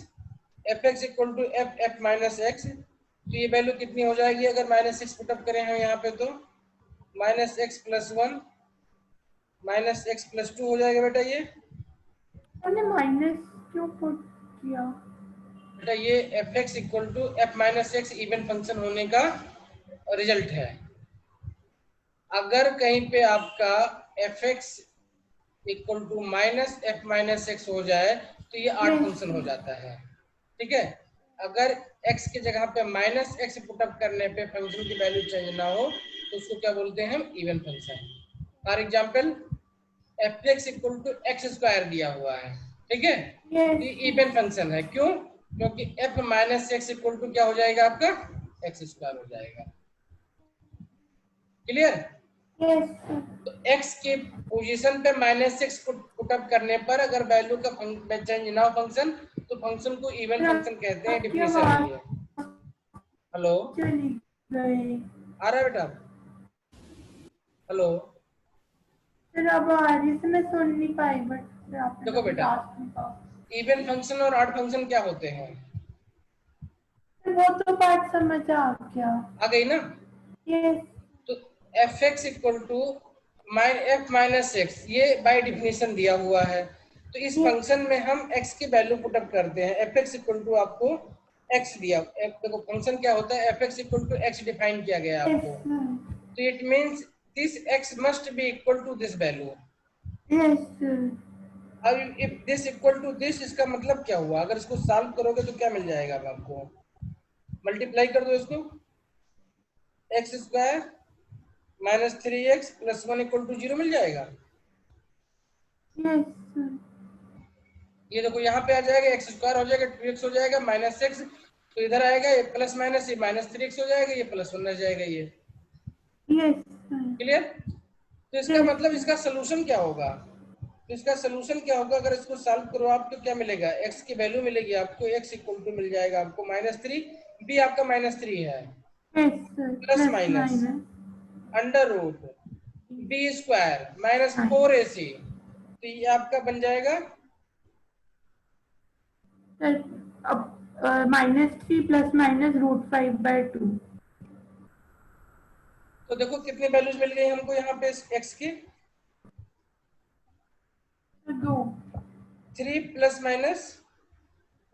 fx equal to f minus x, तो ये वैल्यू कितनी हो जाएगी अगर -6 पुटअप करें हम यहाँ पे, तो -x प्लस 1 -x प्लस 2 हो जाएगा बेटा। ये हमने माइनस क्यों पुट किया? बेटा ये fx equal to f minus x even function होने का रिजल्ट है। अगर कहीं पे आपका fx equal to -f minus x हो जाए तो ये आड फंक्शन हो जाता है। ठीक है, अगर x की जगह पे माइनस एक्स पुटअप करने पे फंक्शन की वैल्यू चेंज ना हो तो उसको क्या बोलते हैं हम, even function. For example f x equal to x square दिया हुआ है, ठीक है, ये इवन फंक्शन है। क्यों? क्योंकि f minus x equal to क्या हो जाएगा आपका, एक्स स्क्वायर हो जाएगा। क्लियर? तो x के पोजीशन पे माइनस एक्स पुटअप करने पर अगर वैल्यू का चेंज ना हो फंक्शन, तो फंक्शन को इवन फंक्शन कहते हैं, डिफिनेशन है ये। हेलो, आ रहा है बेटा? हेलो, फिर अब आ रही से मैं सुन नहीं पाई, बट आपने देखो बेटा, इवन फंक्शन और ऑड फंक्शन क्या होते हैं? वो तो बात समझ आ गया। आ गई ना? यस। तो f x equal to f minus x, ये बाय डिफिनेशन दिया हुआ है। तो इस फंक्शन में हम x की वैल्यू पुटअप करते हैं। एफ एक्स इक्वल टू आपको x दिया, देखो फंक्शन क्या होता है, F x equal to X define किया गया है आपको। तो it means this x must be equal to this value. अब if this equal to this, इसका मतलब क्या हुआ? अगर इसको सॉल्व करोगे तो क्या मिल जाएगा अब आपको? मल्टीप्लाई कर दो इसको, x square minus 3x plus 1 equal to 0 मिल जाएगा। ये देखो यहाँ पे आ जाएगा, एक्स स्क्वायर हो जाएगा, 2x हो जाएगा, माइनस एक्स, तो इधर आएगा ये प्लस माइनस, ये माइनस 3x हो जाएगा, ये प्लस 1 रह जाएगा ये। क्लियर? तो इसका मतलब इसका सोल्यूशन क्या होगा? तो इसका सोल्यूशन क्या होगा, अगर इसको सॉल्व करो आप तो क्या मिलेगा, x की वैल्यू मिलेगी आपको, x इक्वल टू मिल जाएगा आपको -3, b आपका -3 है, plus minus under root b square minus 4ac, तो ये आपका बन जाएगा -3 प्लस माइनस √5/2। तो देखो कितनी वैल्यूज मिल गई हमको यहाँ पे x की, 2। 3 प्लस माइनस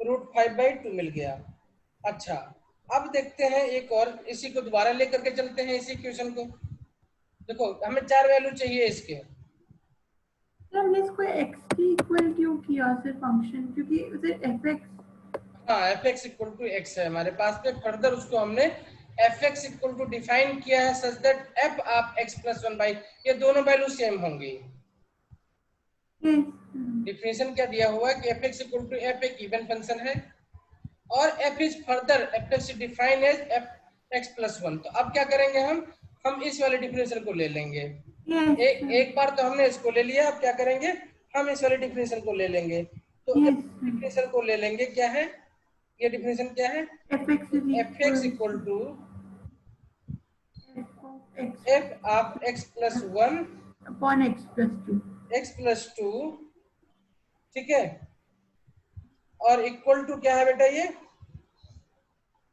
√5/2 मिल गया। अच्छा, अब देखते हैं एक और, इसी को दोबारा लेकर के चलते हैं इसी क्वेश्चन को। देखो हमें 4 वैल्यू चाहिए इसके, हमने इसको x की इक्वल क्यों किया सिर्फ फंक्शन, क्योंकि उसे fx। हाँ f x equal to x है हमारे पास पे, फर्दर उसको हमने f x equal to define किया है सच दैट एफ आप एक्स प्लस 1 बाई, ये दोनों वैल्यू सेम होंगी। डिफिनेशन क्या दिया हुआ है कि f x equal to f एक इवन फंक्शन है और f is further f x define as f x plus 1। तो अब क्या करेंगे हम इस वाले डिफिनेशन को ले लेंगे। एक बार तो हमने इसको ले लिया, अब क्या करेंगे, हम इस वाले डिफिनेशन को ले लेंगे। तो डिफिनेशन को ले लेंगे, क्या है ये डिफिनेशन, क्या है, F x equal to f of x plus 1 upon x plus 2। X plus 2, ठीक है, और इक्वल टू क्या है बेटा, ये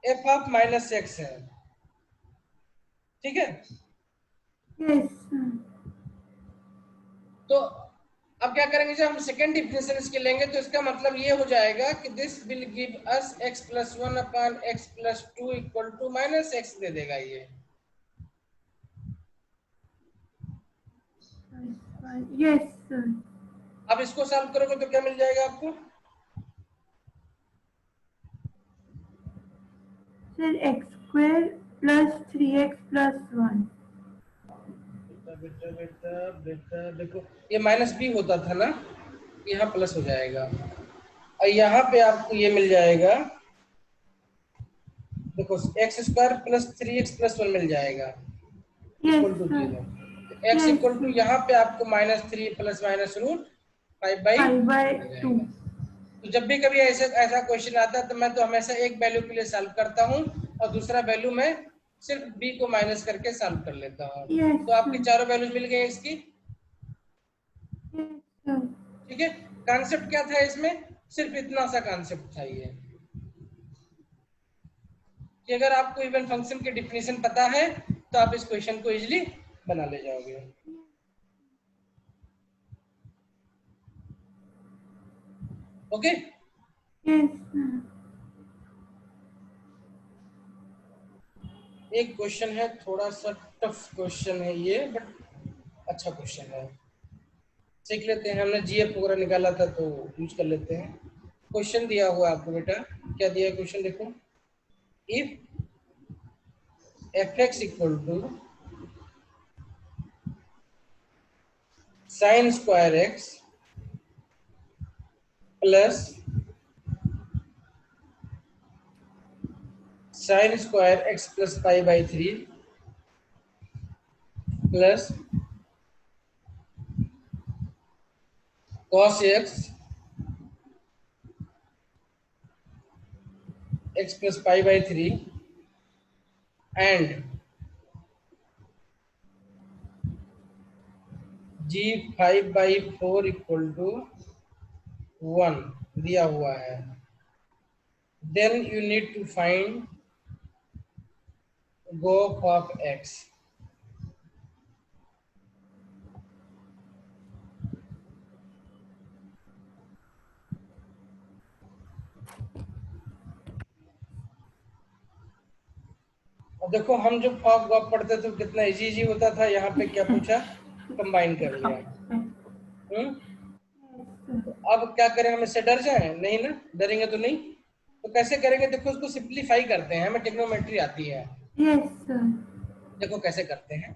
एफ ऑफ माइनस एक्स है, ठीक है। तो अब क्या करेंगे, जब हम सेकेंड डिफिनेशन इसके लेंगे तो इसका मतलब ये हो जाएगा कि this will give us x plus 1 upon X plus 2 equal to minus X दे देगा ये। Yes sir. अब इसको सॉल्व करोगे तो क्या मिल जाएगा आपको, sir x² plus 3x plus 1। बेटा बेटा बेटा देखो, ये माइनस b होता था ना, यहाँ प्लस हो जाएगा और यहाँ पे आपको ये मिल जाएगा, देखो x square plus 3x plus 1 मिल जाएगा equal to 0। X equal to यहाँ पे आपको -3 प्लस माइनस √5/2। तो जब भी कभी ऐसा क्वेश्चन आता है तो मैं तो हमेशा एक वैल्यू के लिए सॉल्व करता हूँ और दूसरा वैल्यू मैं सिर्फ b को माइनस करके सॉल्व कर लेता हूँ। तो आपकी चारों वैल्यूज मिल गई इसकी, ठीक है। कॉन्सेप्ट क्या था इसमें, सिर्फ इतना सा कॉन्सेप्ट था ये कि अगर आपको इवन फंक्शन के डिफिनेशन पता है तो आप इस क्वेश्चन को इजीली बना ले जाओगे। ओके एक क्वेश्चन है, थोड़ा सा टफ क्वेश्चन है ये, बट अच्छा क्वेश्चन है, सीख लेते हैं, हमने जीएफ वगैरह निकाला था तो यूज कर लेते हैं। क्वेश्चन दिया हुआ है आपको बेटा, क्या दिया क्वेश्चन देखो, if f x equal to sine square x plus sine square x plus pi by 3 plus cos x plus pi by 3 and g 5/4 equal to 1 दिया हुआ है, then you need to find gof of x. और देखो हम जब फॉक गॉप पढ़ते थे तो कितना इजी इजी होता था, यहाँ पे क्या पूछा, कंबाइन कर लिया। तो अब क्या करें, हम इससे डर जाएं? नहीं ना, डरेंगे तो नहीं। तो कैसे करेंगे, देखो उसको सिंप्लीफाई करते हैं, हमें ट्रिग्नोमेट्री आती है। Yes sir. देखो कैसे करते हैं,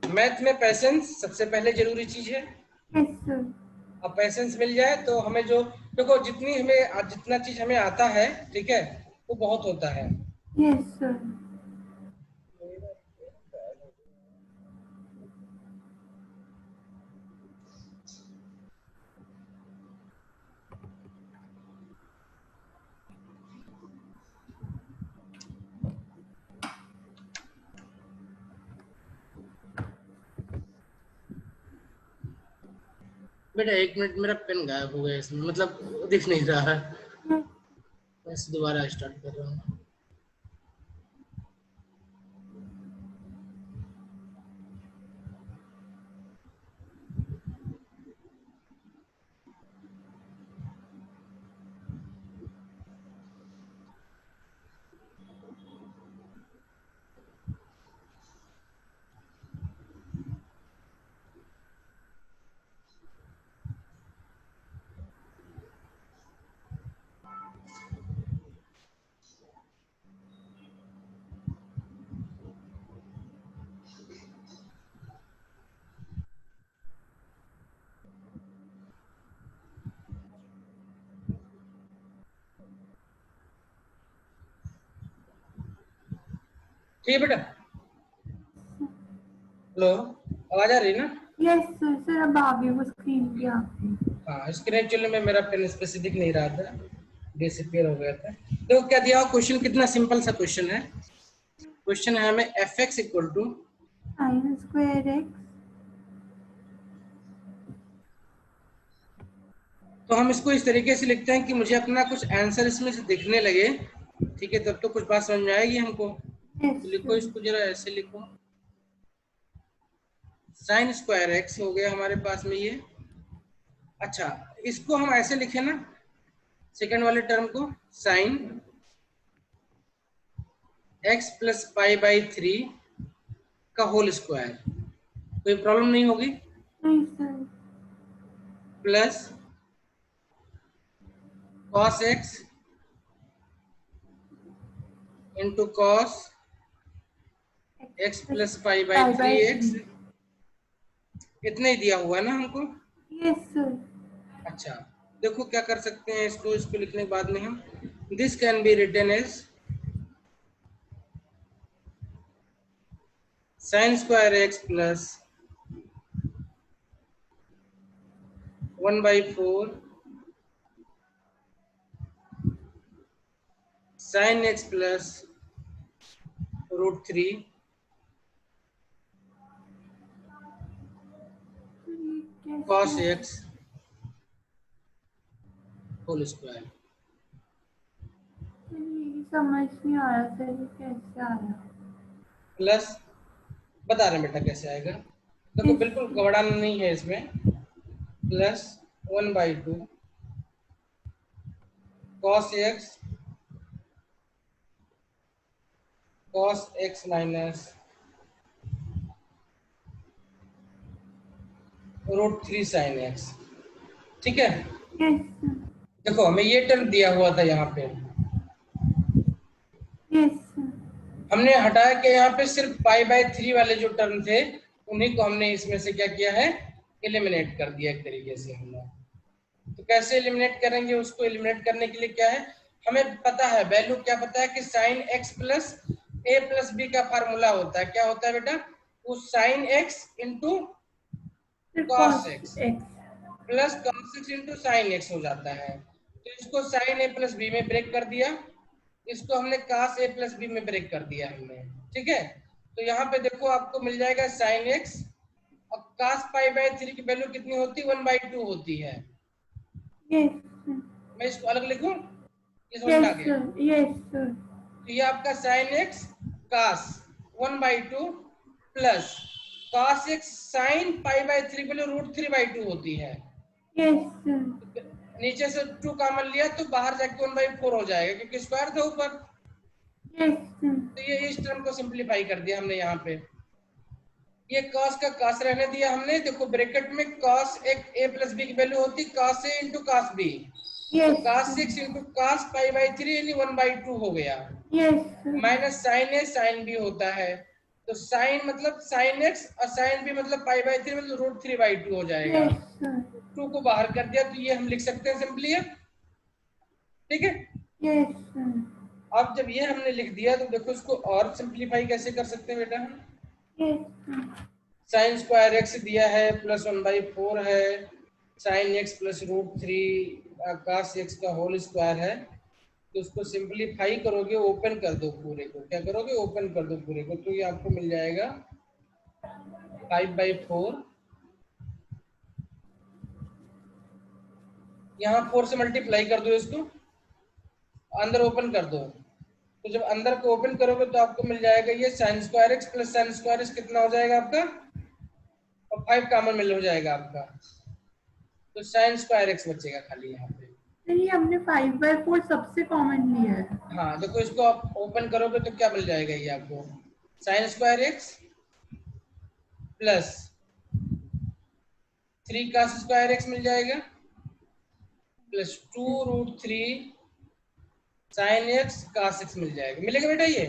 मैथ में पैसेंस सबसे पहले जरूरी चीज है। Yes sir. अब पैसेंस मिल जाए तो हमें जो, देखो जितनी हमें जितना चीज हमें आता है, ठीक है, वो बहुत होता है। Yes sir. बेटा 1 मिनट, मेरा पेन गायब हो गया इसमें, मतलब दिख नहीं रहा है, बस दोबारा स्टार्ट कर रहा हूँ। ठीक है बेटा, हेलो, आवाज आ रही है ना? Yes sir. सर अब आ गए वो स्क्रीन पे आ गए। हाँ, स्क्रीन चुनने में मेरा पेन स्पेसिफिक नहीं रहा था, डिसअपीयर हो गया था। तो क्या दिया क्वेश्चन, कितना सिंपल सा क्वेश्चन है। क्वेश्चन है हमें f x equal to sine square x. तो हम इसको इस तरीके से लिखते हैं कि मुझे अपना कुछ आंसर इसमें से दिखने लगे, ठीक है, तब तो कुछ बात समझ में आएगी हमको। यस तो लिखो सर। इसको जरा ऐसे लिखो, साइन स्क्वायर एक्स हो गया हमारे पास में ये। अच्छा, इसको हम ऐसे लिखे ना, सेकंड वाले टर्म को, sign x plus pi by 3 का होल स्क्वायर, कोई प्रॉब्लम नहीं होगी, नहीं sir. Plus cos x into cos x plus pi by 3x, इतना ही दिया हुआ है ना हमको। Yes sir. अच्छा, देखो क्या कर सकते हैं, इसको इसको लिखने के बाद में हम, this can be written as sine square x plus 1/4 sine x plus √3 cos x whole square. समझ नहीं आ रहा सर ये कैसे आया। प्लस, बता रहे हैं बेटा कैसे आएगा, देखो बिल्कुल घबराना नहीं है इसमें, plus 1/2 cos x minus √3 sine x. ठीक है। यस देखो हमें ये टर्म दिया हुआ था यहाँ पे, यस हमने हटाया के यहाँ पे सिर्फ π/3 वाले जो टर्म थे उन्हीं को हमने इसमें से क्या किया है, एलिमिनेट कर दिया एक तरीके से हमने। तो कैसे एलिमिनेट करेंगे, उसको एलिमिनेट करने के लिए क्या है, हमें पता है वैल्यू क्या पता है कि sin x plus a plus b का फार्मूला होता है, क्या होता है बेटा, वो sin x into cos x plus cos x into sin x हो जाता है। तो इसको sin a प्लस बी में ब्रेक कर दिया, इसको हमने cos a प्लस बी में ब्रेक कर दिया हमने, ठीक है। तो यहाँ पे देखो आपको मिल जाएगा sin x और cos π/3 की वैल्यू कितनी होती है, 1/2 होती है। यस मैं इसको अलग लिखूं, ये समझ में आ गया। यस तो ये आपका sin x cos 1/2 plus cos x sin π/3 value √3/2 होती है। यस नीचे से 2 कॉमन लिया तो बाहर जाके 1/4 हो जाएगा क्योंकि स्क्वायर था ऊपर। यस तो ये इस टर्म को सिंपलीफाई कर दिया हमने यहाँ पे, ये cos का cos रहने दिया हमने। देखो ब्रैकेट में cos एक a प्लस b की वैल्यू होती है cos a into cos b, तो cos 6 इंटू cos π/3 यानी 1/2 हो गया, minus sin a sin b होता है। तो sin मतलब sin x और sin b मतलब π/3 मतलब √3/2 हो जाएगा। 2 को बाहर कर दिया तो ये हम लिख सकते हैं सिंपली है, ठीक है। अब जब ये हमने लिख दिया तो देखो इसको और सिंपलीफाई कैसे कर सकते हैं बेटा हम, sin स्क्वायर x दिया है प्लस 1/4 है, sin x plus √3 cos x का होल स्क्वायर है। तो उसको सिंपलीफाई करोगे, ओपन कर दो पूरे को, क्या करोगे, ओपन कर दो पूरे को, तो ये आपको मिल जाएगा 5/4, यहाँ 4 से मल्टीप्लाई कर दो इसको, अंदर ओपन कर दो। तो जब अंदर को ओपन करोगे तो आपको मिल जाएगा ये sin square x plus sin square x कितना हो जाएगा आपका, और 5 कॉमन मिल हो जाएगा आपका, तो sin स्क्वायर x बचेगा खाली यहाँ पे। नहीं, हमने 5/4 सबसे कॉमन लिया है। हाँ देखो इसको आप ओपन करोगे तो क्या मिल जाएगा ये आपको, sin square x plus 3 cos square x मिल जाएगा plus 2√3 sin x cos x मिल जाएगा, मिलेगा बेटा ये।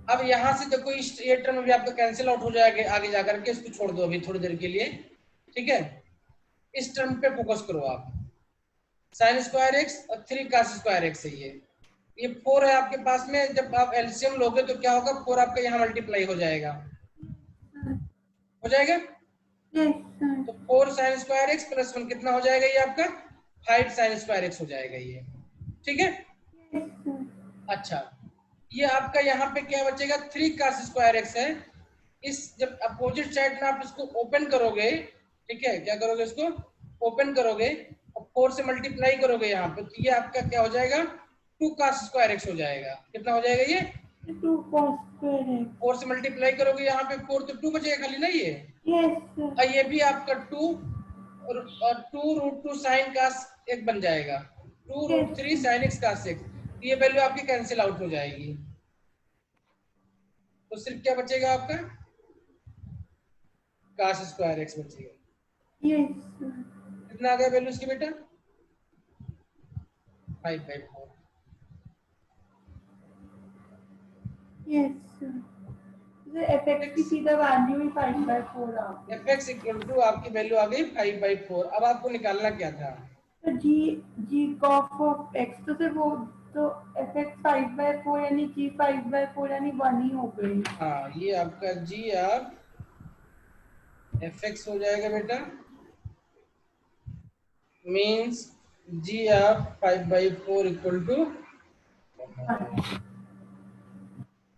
अब यहाँ से देखो इस ये टर्म भी आपका कैंसिल आउट हो जाएगा आगे जाकर के, इसको छोड़ दो अभी थोड़ी देर के लिए, ठीक है। इस टर्म पे फोकस करो आप, sin स्क्वायर x और 3 cos स्क्वायर x है ये 4 है आपके पास में। जब आप एलसीएम लोगे तो क्या होगा, 4 आपका यहाँ मल्टीप्लाई हो जाएगा, हो जाएगा। तो 4 sin स्क्वायर x प्लस 1 कितना हो जाएगा ये आपका 5 sin स्क्वायर x हो जाएगा ये, ठीक है। अच्छा ये आपका यहाँ पे क्या बचेगा, 3 cos स्क्वायर x है। इस जब अपोजिट साइड में आप इसको ओपन करोगे, ठीक है, क्या करोगे, इसको ओपन करोगे और 4 से मल्टीप्लाई करोगे यहाँ पे, तो ये आपका क्या हो जाएगा 2 cos स्क्वायर x हो जाएगा। कितना हो जाएगा ये 2 cos स्क्वायर x। 4 से मल्टीप्लाई करोगे यहाँ पे 4 तो 2 बचेगा खाली ना ये, और ये भी आपका 2 और 2√2 sin cos x बन जाएगा, 2√3 sin x cos x। ये वैल्यू आपकी कैंसिल आउट हो जाएगी, तो सिर्फ क्या बचेगा आपका cos स्क्वायर x बचेगा। कितना आ गया वैल्यू इसकी बेटा 5/4। fx की सीधा वैल्यू ही 5/4 आ गई। fx इक्वल टू आपकी वैल्यू आ गई 5/4। अब आपको निकालना क्या था, तो g cos ऑफ x, तो फिर वो तो fx 5/4 यानी g 5/4 यानी 1 ही हो गई। हाँ ये आपका g आप fx हो जाएगा बेटा, मीन्स g आप 5/4 इक्वल टू।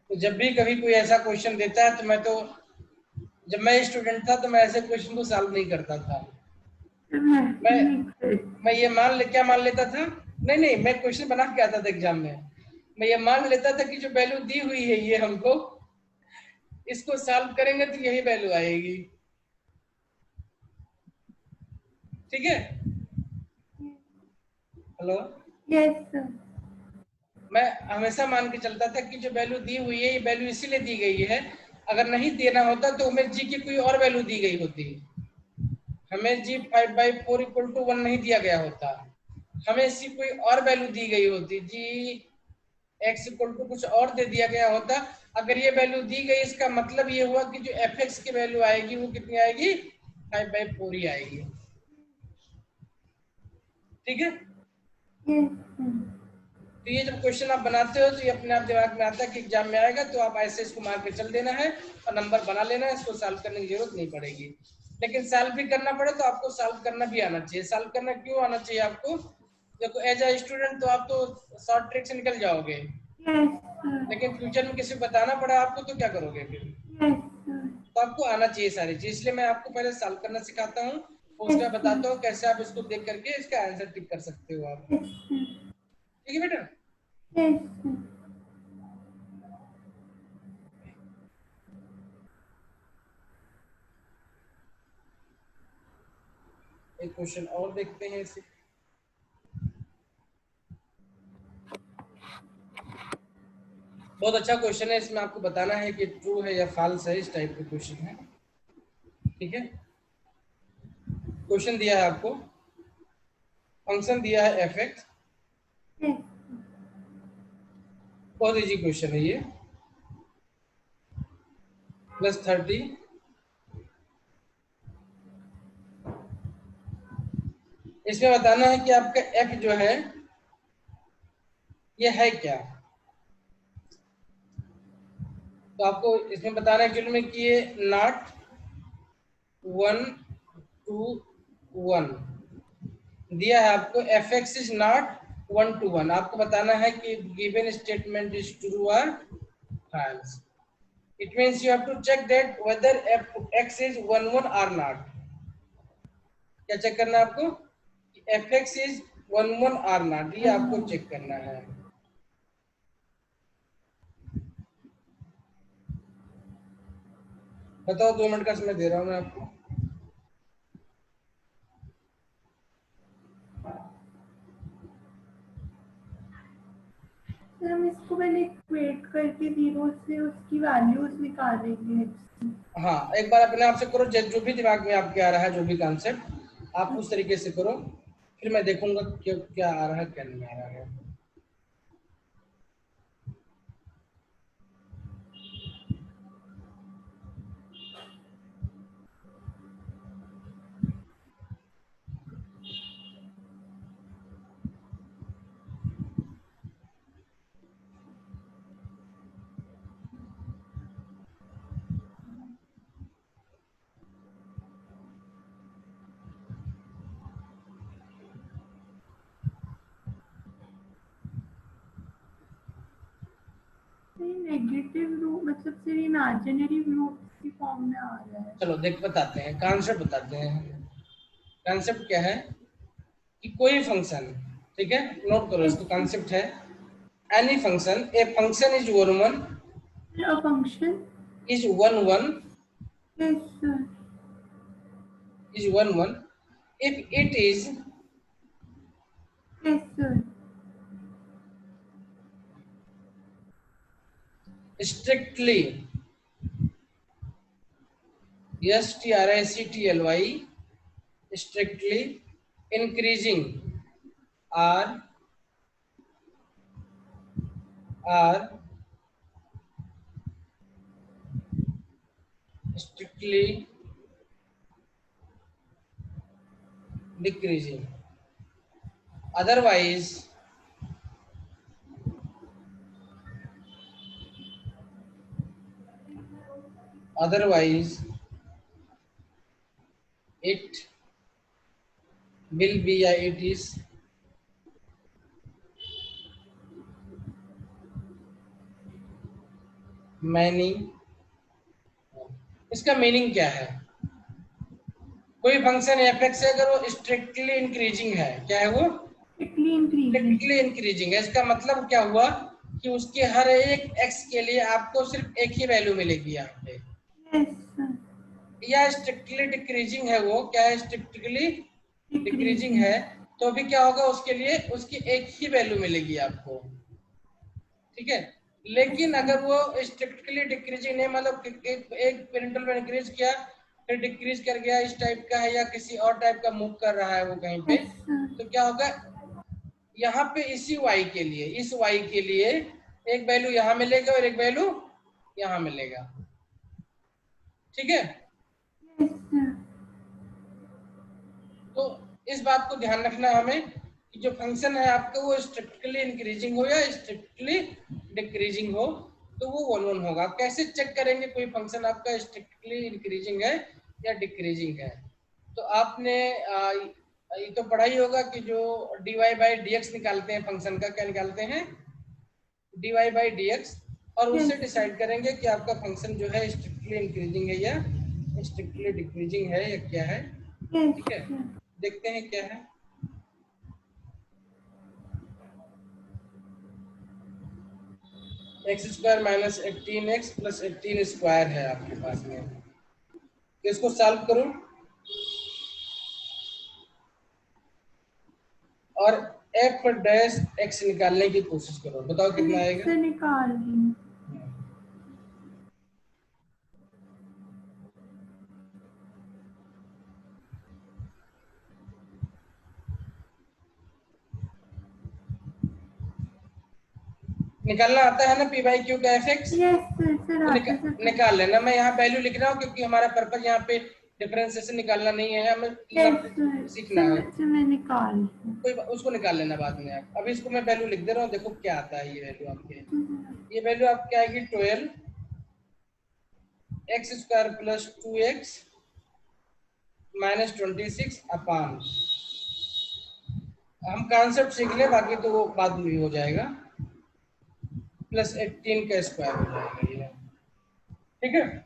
तो जब भी कभी कोई ऐसा क्वेश्चन देता है तो जब मैं स्टूडेंट था तो मैं ऐसे क्वेश्चन को सॉल्व नहीं करता था। मैं ये क्या मान लेता था, नहीं मैं क्वेश्चन बना के आता था एग्जाम में, मैं ये मान लेता था कि जो वैल्यू दी हुई है ये हमको, इसको सॉल्व करेंगे तो यही वैल्यू आएगी, ठीक है। हेलो, यस मैं हमेशा मान के चलता था कि जो वैल्यू दी हुई है ये वैल्यू इसीलिए दी गई है, अगर नहीं देना होता तो उमेश जी की कोई और वैल्यू दी गई होती, हमें जी 5/4 इक्वल टू 1 नहीं दिया गया होता, हमें इसकी कोई और वैल्यू दी गई होती, जी x इक्वल टू कुछ और दे दिया गया होता। अगर ये वैल्यू दी गई, इसका मतलब ये हुआ कि जो fx की वैल्यू आएगी वो कितनी आएगी, 5/4 ही आएगी। ठीक है, तो ये जब क्वेश्चन आप बनाते हो तो ये अपने आप दिमाग में आता है कि एग्जाम में आएगा, तो आप ऐसे इसको मार के चल देना है और नंबर बना लेना है, इसको सॉल्व करने की जरूरत नहीं पड़ेगी। लेकिन सॉल्व भी करना पड़े तो आपको सॉल्व करना भी आना चाहिए। सॉल्व करना क्यों आना चाहिए आपको, देखो एज अ स्टूडेंट तो आप तो शॉर्ट ट्रिक से निकल जाओगे, लेकिन फ्यूचर में किसी को बताना पड़ा आपको तो क्या करोगे फिर, तो आपको आना चाहिए सारी चीज। इसलिए मैं आपको पहले सॉल्व करना सिखाता हूँ, उसके बाद बताता हूँ कैसे आप इसको देख करके इसका आंसर टिक कर सकते हो आप। ठीक है बेटा, एक क्वेश्चन और देखते हैं इसे। बहुत अच्छा क्वेश्चन है, इसमें आपको बताना है कि ट्रू है या फॉल्स है, इस टाइप का क्वेश्चन है। ठीक है, क्वेश्चन दिया है आपको, फंक्शन दिया है fx, बहुत इजी क्वेश्चन है ये, +30 इसमें बताना है कि आपका f जो है ये है क्या। तो आपको इसमें बताना है एक्चुअली में कि ये नॉट 1 to 1 दिया है आपको, fx इज नॉट 1 to 1। आपको बताना है कि गिवन स्टेटमेंट इज ट्रू और false। It means you have to check that whether x is 1 1 or not। क्या चेक करना है आपको, fx is 1 1 or not, ये आपको चेक करना है। बताओ, 2 मिनट का समय दे रहा हूं मैं आपको। सर हम इसको पहले इक्वेट करके जीरो से उसकी वैल्यूज निकालेंगे। हाँ, एक बार अपने आप से करो, जो भी दिमाग में आपके आ रहा है, जो भी कॉन्सेप्ट आप उस तरीके से करो, फिर मैं देखूंगा क्या आ रहा है क्या नहीं आ रहा है। नेगेटिव रूट मतलब सिर्फ इमेजिनरी रूट की फॉर्म में आ रहा है। चलो देख बताते हैं, कॉन्सेप्ट बताते हैं। कॉन्सेप्ट क्या है कि कोई फंक्शन, ठीक है, नोट करो इसको, कॉन्सेप्ट है any function, a function is 1 1 A function is 1 1 is is 1 1 if it is strictly strictly strictly increasing or strictly decreasing, otherwise it will be या it is many। इसका मीनिंग क्या है, कोई फंक्शन fx है अगर वो स्ट्रिक्टली इंक्रीजिंग है, क्या है वो, स्ट्रिक्टली इंक्रीजिंग है, इसका मतलब क्या हुआ कि उसके हर एक x के लिए आपको सिर्फ एक ही वैल्यू मिलेगी यहाँ पे। या स्ट्रिक्टली डिक्रीजिंग है, वो क्या है, स्ट्रिक्टली डिक्रीजिंग है, तो भी क्या होगा, उसके लिए उसकी एक ही वैल्यू मिलेगी आपको। ठीक है, लेकिन अगर वो स्ट्रिक्टली डिक्रीजिंग नहीं, मतलब एक पेरेंटल में इंक्रीज किया फिर डिक्रीज कर गया इस टाइप का है या किसी और टाइप का मूव कर रहा है वो कहीं पे, तो क्या होगा यहाँ पे इसी y के लिए, इस y के लिए एक वैल्यू यहाँ मिलेगा और एक वैल्यू यहाँ मिलेगा। ठीक है, तो इस बात को ध्यान रखना हमें कि जो फंक्शन है आपका वो स्ट्रिक्टली इंक्रीजिंग हो या स्ट्रिक्टली डिक्रीजिंग हो, तो वो 1 1 होगा। कैसे चेक करेंगे कोई फंक्शन आपका स्ट्रिक्टली इंक्रीजिंग है या डिक्रीजिंग है? तो आपने ये तो पढ़ा ही होगा कि जो dy बाई dx निकालते हैं फंक्शन का, क्या निकालते हैं? dy बाई dx, और उससे डिसाइड करेंगे कि आपका फंक्शन जो है स्ट्रिक्टली इंक्रीजिंग है या स्ट्रिक्टली डिक्रीजिंग है या क्या है। ठीक है, देखते हैं क्या है। X square minus 18x plus 18 square है आपके पास में, इसको सॉल्व करो और f डैश x निकालने की कोशिश करो, बताओ कितना आएगा। निकाल निकालना आता है ना p बाई क्यू का fx? निकाल लेना। मैं यहाँ वैल्यू लिख रहा हूँ क्योंकि हमारा पर्पज यहाँ पे डिफरेंशिएशन निकालना नहीं है, हमें सीखना है। मैं निकाल कोई उसको निकाल लेना बाद में आप। अभी इसको मैं वैल्यू लिख दे रहा हूँ, देखो क्या आता है ये वैल्यू आपके। ये वैल्यू आपकी आएगी 12 x square plus 2x minus 26 अपान, हम कॉन्सेप्ट सीख ले बाकी तो वो बाद में भी हो जाएगा, प्लस 18 का स्क्वायर हो जाएगा ये। ठीक है,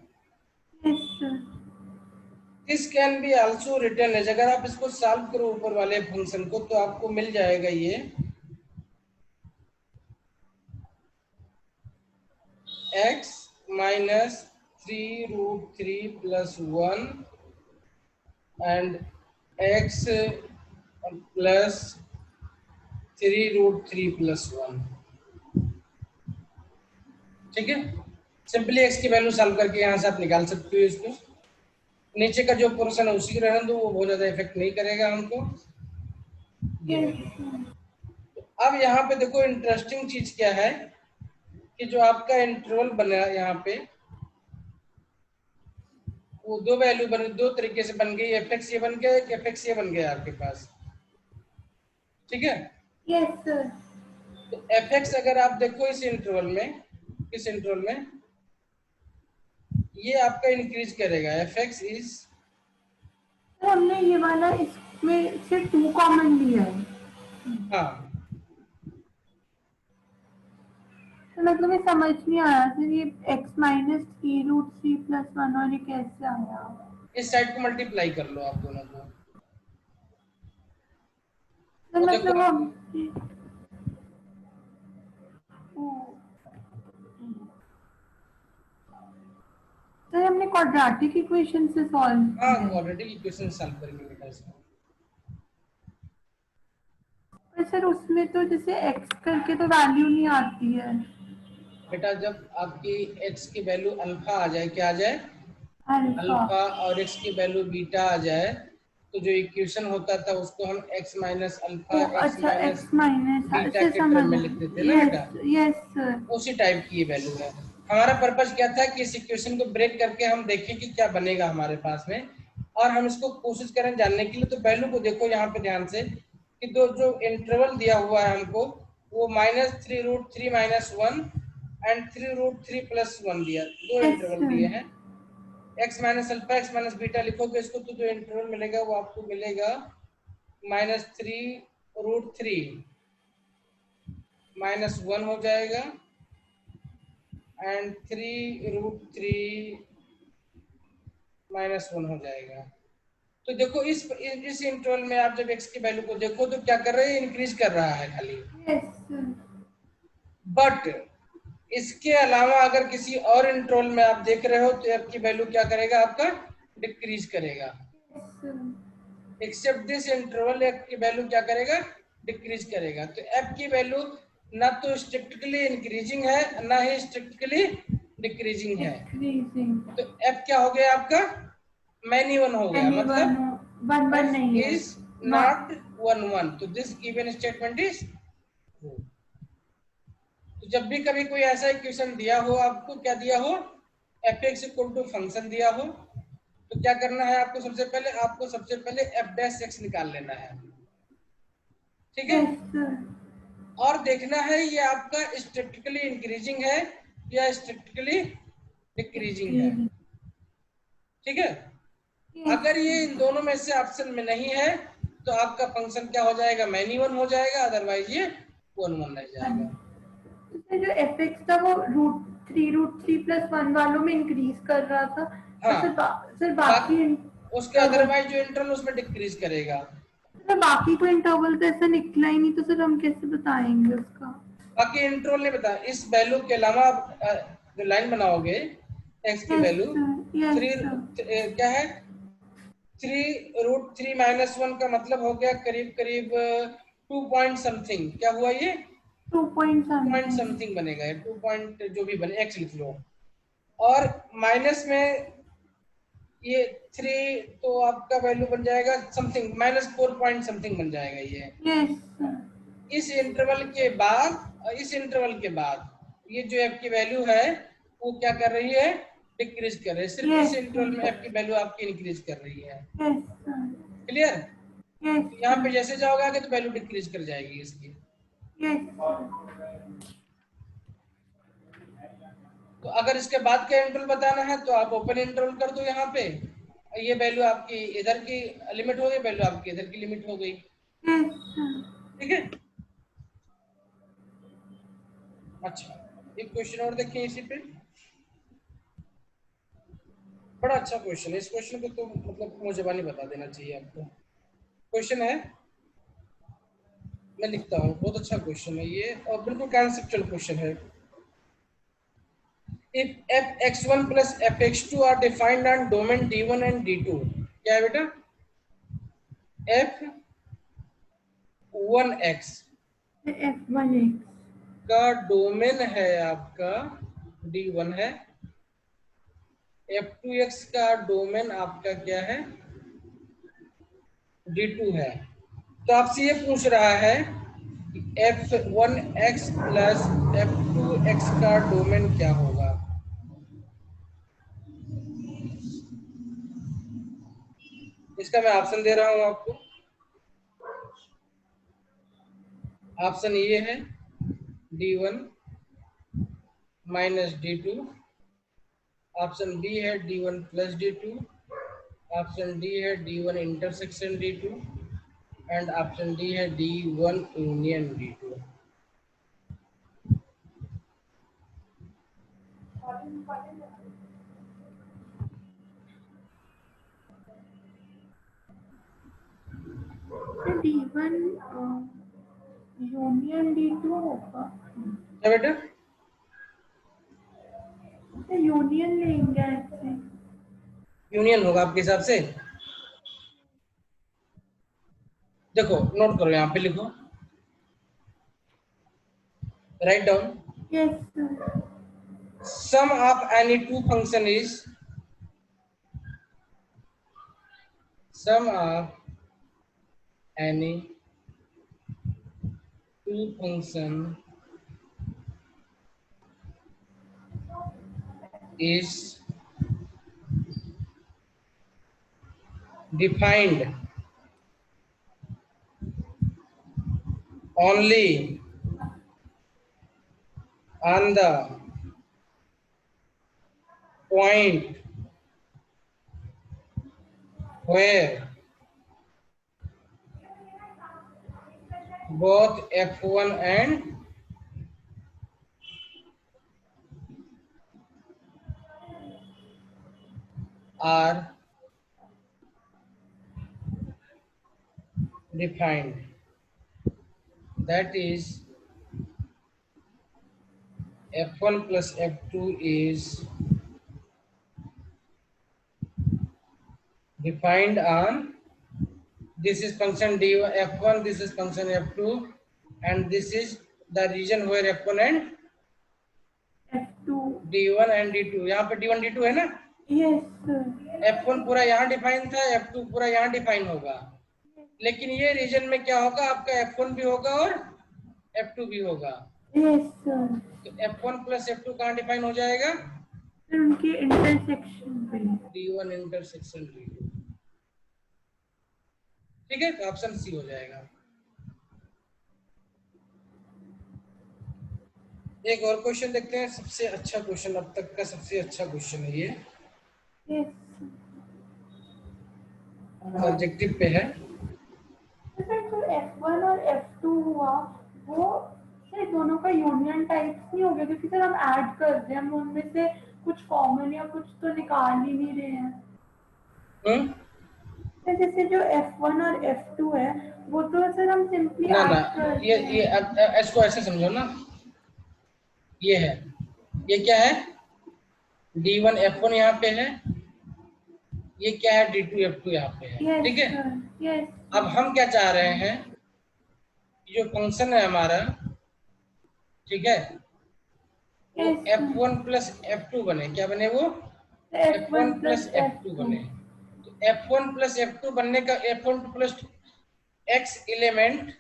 this can be also written as, अगर आप इसको सॉल्व करो ऊपर वाले फंक्शन को तो आपको मिल जाएगा ये x minus 3√3 plus 1 and x plus 3√3 plus 1। ठीक है, सिंपली x की वैल्यू सॉल्व करके यहाँ से आप निकाल सकते हो इसको। नीचे का जो पोर्शन है उसी रहने दो, वो बहुत ज्यादा इफेक्ट नहीं करेगा हमको। तो अब यहाँ पे देखो इंटरेस्टिंग चीज क्या है कि जो आपका इंटरवल बना यहाँ पे वो दो वैल्यू बने, दो तरीके से बन गई, fx ये बन गया, fx ये बन गया आपके पास। ठीक है, यस सर। तो fx अगर आप देखो इस इंटरवल में, इस इंटरवल में ये आपका इंक्रीज करेगा, fx इज, हमने ये वाला इसमें से 2 कॉमन लिया है। हाँ तो मतलब ये समझ नहीं आया सर, ये x माइनस 3√3 प्लस 1 और ये कैसे आया? इस साइड को मल्टीप्लाई कर लो आप दोनों को, तो मतलब हम सर हमने क्वाड्रेटिक इक्वेशन से सॉल्व किया। हाँ क्वाड्रेटिक इक्वेशन सॉल्व करेंगे बेटा इसको। पर सर उसमें तो जैसे x करके तो वैल्यू नहीं आती है बेटा। जब आपकी x की वैल्यू अल्फा आ जाए, क्या आ जाए? अल्फा, और x की वैल्यू बीटा आ जाए, तो जो इक्वेशन होता था उसको हम x minus alpha x minus beta के टर्म में लिख देते ना बेटा। यस सर, उसी टाइप की ये वैल्यू है। हमारा पर्पज क्या था कि इस इक्वेशन को ब्रेक करके हम देखें कि क्या बनेगा हमारे पास में, और हम इसको कोशिश करें जानने के लिए। तो वैल्यू को देखो यहाँ पे ध्यान से कि दो जो इंटरवल दिया हुआ है हमको वो -3√3 माइनस 1 एंड 3√3 प्लस 1 दिया, दो इंटरवल दिए हैं। x minus alpha x minus beta लिखोगे इसको तो जो इंटरवल मिलेगा वो आपको मिलेगा -3√3 माइनस 1 हो जाएगा एंड 3√3 माइनस 1 हो जाएगा। तो देखो इस इंटरवल में आप जब x की वैल्यू को देखो तो क्या कर रहे हैं, इंक्रीज कर रहा है खाली। बट इसके अलावा अगर किसी और इंटरवल में आप देख रहे हो तो f की वैल्यू क्या करेगा, आपका डिक्रीज करेगा। एक्सेप्ट दिस इंटरवल f की वैल्यू क्या करेगा, डिक्रीज करेगा। तो f की वैल्यू ना तो स्ट्रिक्टली इंक्रीजिंग है ना ही स्ट्रिक्टली डिक्रीजिंग है। तो f क्या हो गया आपका मैनी वन हो गया, मतलब वन वन f नहीं है, is not 1 1, तो this given statement is true. तो जब भी कभी कोई ऐसा इक्वेशन दिया हो, आपको क्या दिया हो, fx इक्वल टू फंक्शन दिया हो, तो क्या करना है आपको, सबसे पहले f डैश x निकाल लेना है, ठीक है। यस सर, और देखना है ये आपका स्टैटिस्टिकली इंक्रीजिंग है या स्टैटिस्टिकली डिक्रीजिंग है, ठीक है। अगर ये इन दोनों में से ऑप्शन में नहीं है तो आपका फंक्शन क्या हो जाएगा, मैनी वन हो जाएगा, अदरवाइज ये 1 1 रह जाएगा। जो एफ था वो रूट थ्री प्लस वन वालों में इंक्रीज कर रहा था, हाँ, सर बाकी उसके अदरवाइज जो इंटरवल उसमें डिक्रीज करेगा। सर बाकी कोई इंटरवल तो ऐसा निकला ही नहीं, तो सर हम कैसे बताएंगे उसका? बाकी इंटरवल नहीं बता, इस वैल्यू के अलावा आप जो लाइन बनाओगे x की वैल्यू थ्री क्या है, 3 रूट 3 -1 का मतलब हो गया करीब करीब 2 पॉइंट समथिंग, क्या हुआ ये 2 पॉइंट समथिंग बनेगा, 2 पॉइंट जो भी बने, x लिख लो, और माइनस में ये 3 तो आपका वैल्यू बन जाएगा समथिंग -4 पॉइंट समथिंग बन जाएगा ये। यस इस इंटरवल के बाद ये जो f की वैल्यू है वो क्या कर रही है, डिक्रीज कर रही है, सिर्फ इस इंटरवल में f की वैल्यू आपकी इंक्रीज कर रही है, क्लियर। तो यहाँ पे जैसे जाओगे आगे तो वैल्यू डिक्रीज कर जाएगी इसकी। तो अगर इसके बाद का इंटरवल बताना है तो आप ओपन इंटरवल कर दो, यहाँ पे ये वैल्यू आपकी इधर की लिमिट हो गई, वैल्यू आपकी इधर की लिमिट हो गई, ठीक है। अच्छा, एक क्वेश्चन और देखिए इसी पे, बड़ा अच्छा क्वेश्चन है, इस क्वेश्चन को तो मतलब मुंह ज़बानी बता देना चाहिए आपको। क्वेश्चन है, मैं लिखता हूँ, बहुत अच्छा क्वेश्चन है ये और बिल्कुल कॉन्सेप्चुअल क्वेश्चन है। If fx1 plus fx2 are defined on domain d1 and d2, क्या है बेटा, f1x का डोमेन है आपका d1 है, f2x का डोमेन आपका क्या है, d2 है। तो आपसे ये पूछ रहा है f1x प्लस f2x का डोमेन क्या होगा। इसका मैं ऑप्शन दे रहा हूं आपको, ऑप्शन ये है d1 minus d2, option B है d1 plus d2, option D है d1 intersection d2 and option D है d1 union d2। D1 union D2 होगा, क्या बेटा, यूनियन लेंगे ऐसे, यूनियन होगा आपके हिसाब से। देखो नोट करो, यहाँ पे लिखो, write down, yes sir, sum of any two function is sum of any two function is defined only on the point where both f1 and are defined, that is f1 plus f2 is defined on, this is function d1 f1, this is function f2 and this is the region where f1 and F2 d1 and d2, यहाँ पे d1 d2 है ना, यस सर। F1 पूरा यहाँ डिफाइन था, F2 पूरा यहाँ डिफाइन होगा, लेकिन ये रीजन में क्या होगा, आपका F1 भी होगा और F2 भी होगा। Yes sir. तो F1 प्लस F2 कहाँ डिफाइन हो जाएगा? फिर उनके इंटरसेक्शन पे। D1 intersection D2। ठीक है, तो ऑप्शन सी हो जाएगा। एक और क्वेश्चन देखते हैं, सबसे अच्छा क्वेश्चन अब तक का, सबसे अच्छा क्वेश्चन है ये, यस ऑब्जेक्टिव पे है। सर। जो F1 और F2 हुआ वो सर दोनों का यूनियन टाइप्स नहीं हो गया, क्योंकि सर हम ऐड कर रहे हैं, हम उनमें से कुछ कॉमन या कुछ तो निकाल ही नहीं रहे हैं। सर जैसे जो F1 और F2 है वो तो सर हम सिंपली ना ना, ऐड कर ये रहे हैं। अब इसको ऐसे समझो ना, ये है, ये क्या है, D1 F1 यहाँ पे है, ये क्या है, D2 F2 यहाँ पे है। यस ठीक है, सर। यस अब हम क्या चाह रहे हैं, जो फंक्शन है हमारा, ठीक है, वो यस F1 प्लस F2 बने। क्या बने वो? F1 F1 plus plus F2 F2। बने। तो F1 प्लस F2 बनने का F1 plus X element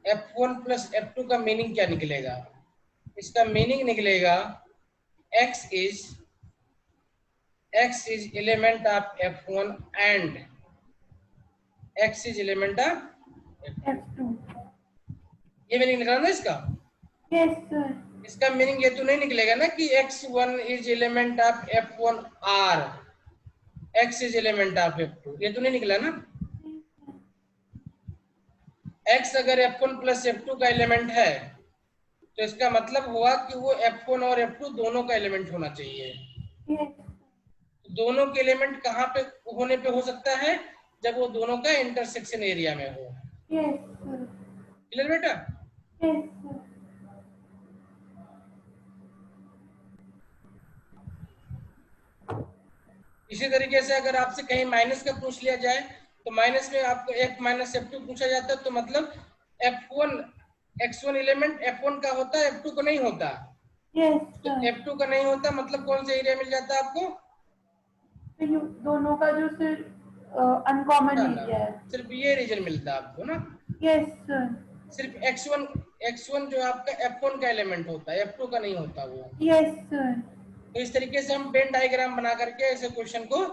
F1 plus F2 का मीनिंग क्या निकलेगा? इसका मीनिंग निकलेगा X is element of F1 and X is element of F2। F2। ये मीनिंग निकला ना इसका? Yes sir. इसका मीनिंग ये तो नहीं निकलेगा ना कि X1 is element of F1 R X is element of F2, ये तो नहीं निकला ना। X अगर F1 प्लस F2 का एलिमेंट है तो इसका मतलब हुआ कि वो F1 और F2 दोनों का एलिमेंट होना चाहिए। यस दोनों के एलिमेंट कहाँ पे होने पे हो सकता है? जब वो दोनों का इंटरसेक्शन एरिया में हो। Yes sir. क्लियर बेटा? Yes sir. इसी तरीके से अगर आपसे कहीं माइनस का पूछ लिया जाए तो माइनस में आपको F माइनस F2 पूछा जाता है, तो मतलब F1 X1 एलिमेंट F1 का होता है, F2 का नहीं होता। यस तो सर। F2 का नहीं होता मतलब कौन सा एरिया मिल जाता है आपको? तो दोनों का जो सर अनकॉमन ना ना, एरिया है। सिर्फ ये रीजन मिलता है आपको ना। Yes sir. सिर्फ X1 जो आपका F1 का एलिमेंट होता है, F2 का नहीं होता वो। Yes sir. तो इस तरीके से हम पेन डायग्राम बना करके ऐसे क्वेश्चन को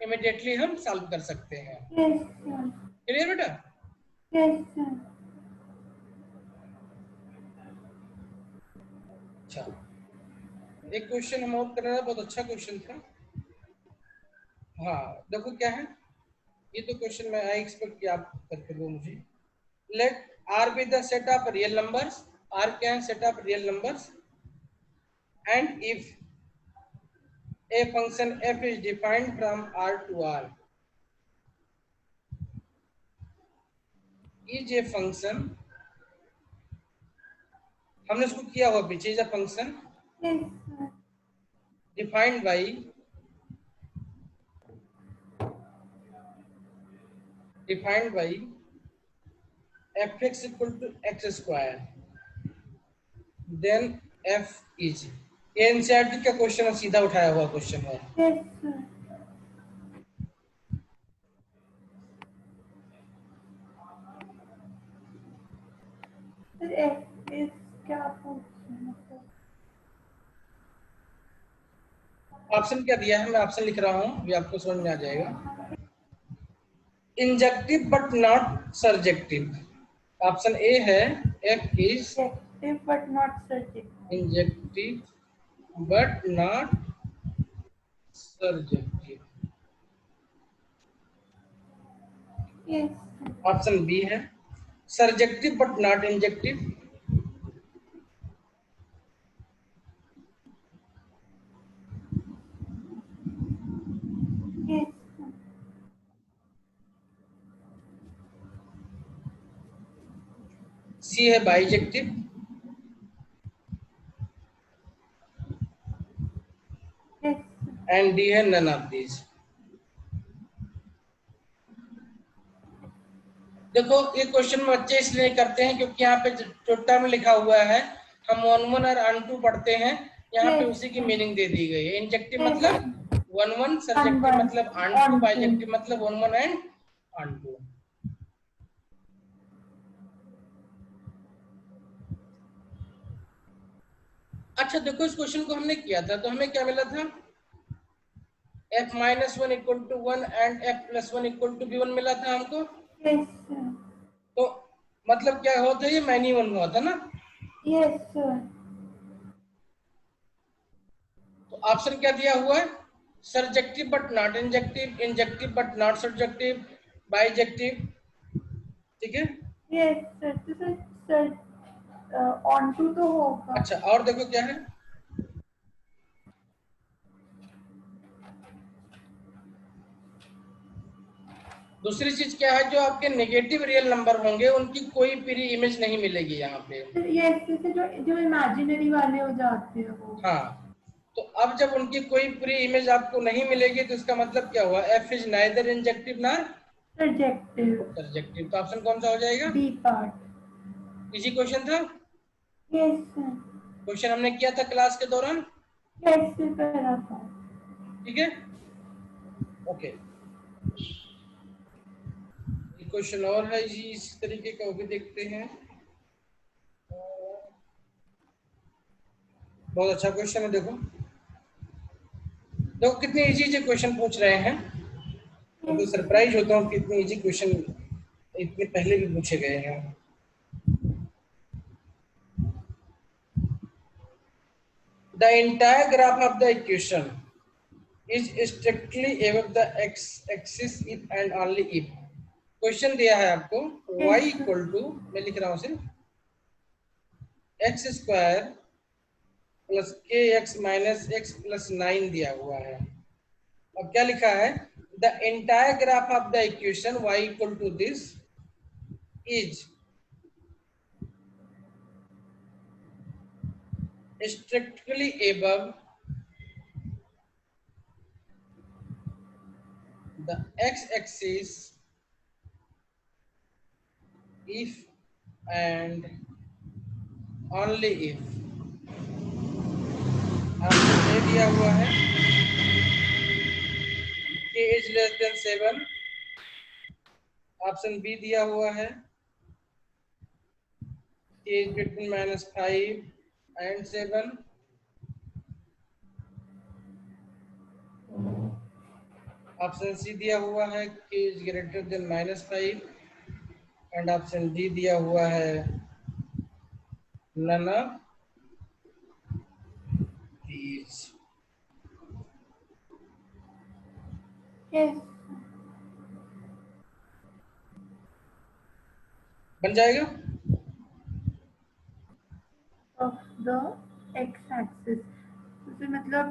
इमीडिएटली हम सॉल्व कर सकते हैं। Yes sir. क्लियर बेटा? Yes sir. अच्छा, एक क्वेश्चन हम और कर रहे हैं, बहुत अच्छा क्वेश्चन था। हाँ देखो क्या है, ये तो क्वेश्चन मैं आई एक्सपेक्ट कि आप करके दो मुझे। Let R be the set of real numbers, R क्या है? Set of real numbers, and if a function f is defined from R to R, is a function, हमने इसको किया हुआ पीछे, is a function yes sir. defined by fx equal to x square, then f is, ये एनसीईआरटी का क्वेश्चन है, सीधा उठाया हुआ क्वेश्चन है। Yes sir. Sir F is क्या पूछना सर? ऑप्शन क्या दिया है, मैं ऑप्शन लिख रहा हूँ, ये आपको समझ में आ जाएगा। Injective but not surjective, option A है f is Objective but not subjective। Injective but not surjective. Yes option B है surjective but not injective. Yes C है बाइजेक्टिव। यस एंड डी है नन ऑफ दीज। देखो ये क्वेश्चन में बच्चे इसलिए करते हैं क्योंकि यहाँ पे जो टर्म लिखा हुआ है, हम 1 1 और 2 पढ़ते हैं, यहाँ पे Yes. उसी की मीनिंग दे दी गई है। Injective Yes. मतलब 1 1 सर्जेक्टिव मतलब ऑन टू, बाइजेक्टिव मतलब 1 1 एंड ऑन टू। अच्छा देखो, इस क्वेश्चन को हमने किया था तो हमें क्या मिला था, f minus 1 equal to 1 and f plus 1 equal to b1 मिला था हमको। Yes sir. तो मतलब क्या होता है, ये मैनी वन हुआ था ना। Yes sir. तो ऑप्शन क्या दिया हुआ है, surjective but not injective, injective but not surjective, bijective. ठीक है। Yes sir. तो सर ऑन टू तो होगा। अच्छा और देखो क्या है, दूसरी चीज क्या है, जो आपके नेगेटिव रियल नंबर होंगे उनकी कोई प्री इमेज नहीं मिलेगी यहाँ पे। यस, जैसे जो जो इमेजिनरी वाले हो जाते हैं वो। हाँ, तो अब जब उनकी कोई प्री इमेज आपको नहीं मिलेगी तो इसका मतलब क्या हुआ, F is neither injective nor surjective. Surjective. तो ऑप्शन कौन सा हो जाएगा, बी पार्ट। इजी क्वेश्चन था। Yes sir. क्वेश्चन हमने किया था क्लास के दौरान। यस सर, करा था। ठीक है, ओके। एक क्वेश्चन और है जी इस तरीके का, वो भी देखते हैं। बहुत अच्छा क्वेश्चन है, देखो देखो कितने इजी इजी क्वेश्चन पूछ रहे हैं। मैं तो सरप्राइज होता हूँ कि इतने इजी क्वेश्चन इतने पहले भी पूछे गए हैं। The entire graph of the equation is strictly above the x-axis if and only if। Question दिया है आपको y इक्वल टू, मैं लिख रहा हूँ सिर्फ, एक्स स्क्वायर प्लस के एक्स माइनस एक्स प्लस 9 दिया हुआ है। अब क्या लिखा है, the entire graph of the equation y equal to this is strictly above the x-axis if and only if। Option A दिया हुआ है k is less than 7, option B दिया हुआ है k is between -5 and 7, option C दिया हुआ है k is greater than -5 and option D दिया हुआ है none of these। यस। बन जाएगा। ऑफ द एक्स एक्सिस, तो मतलब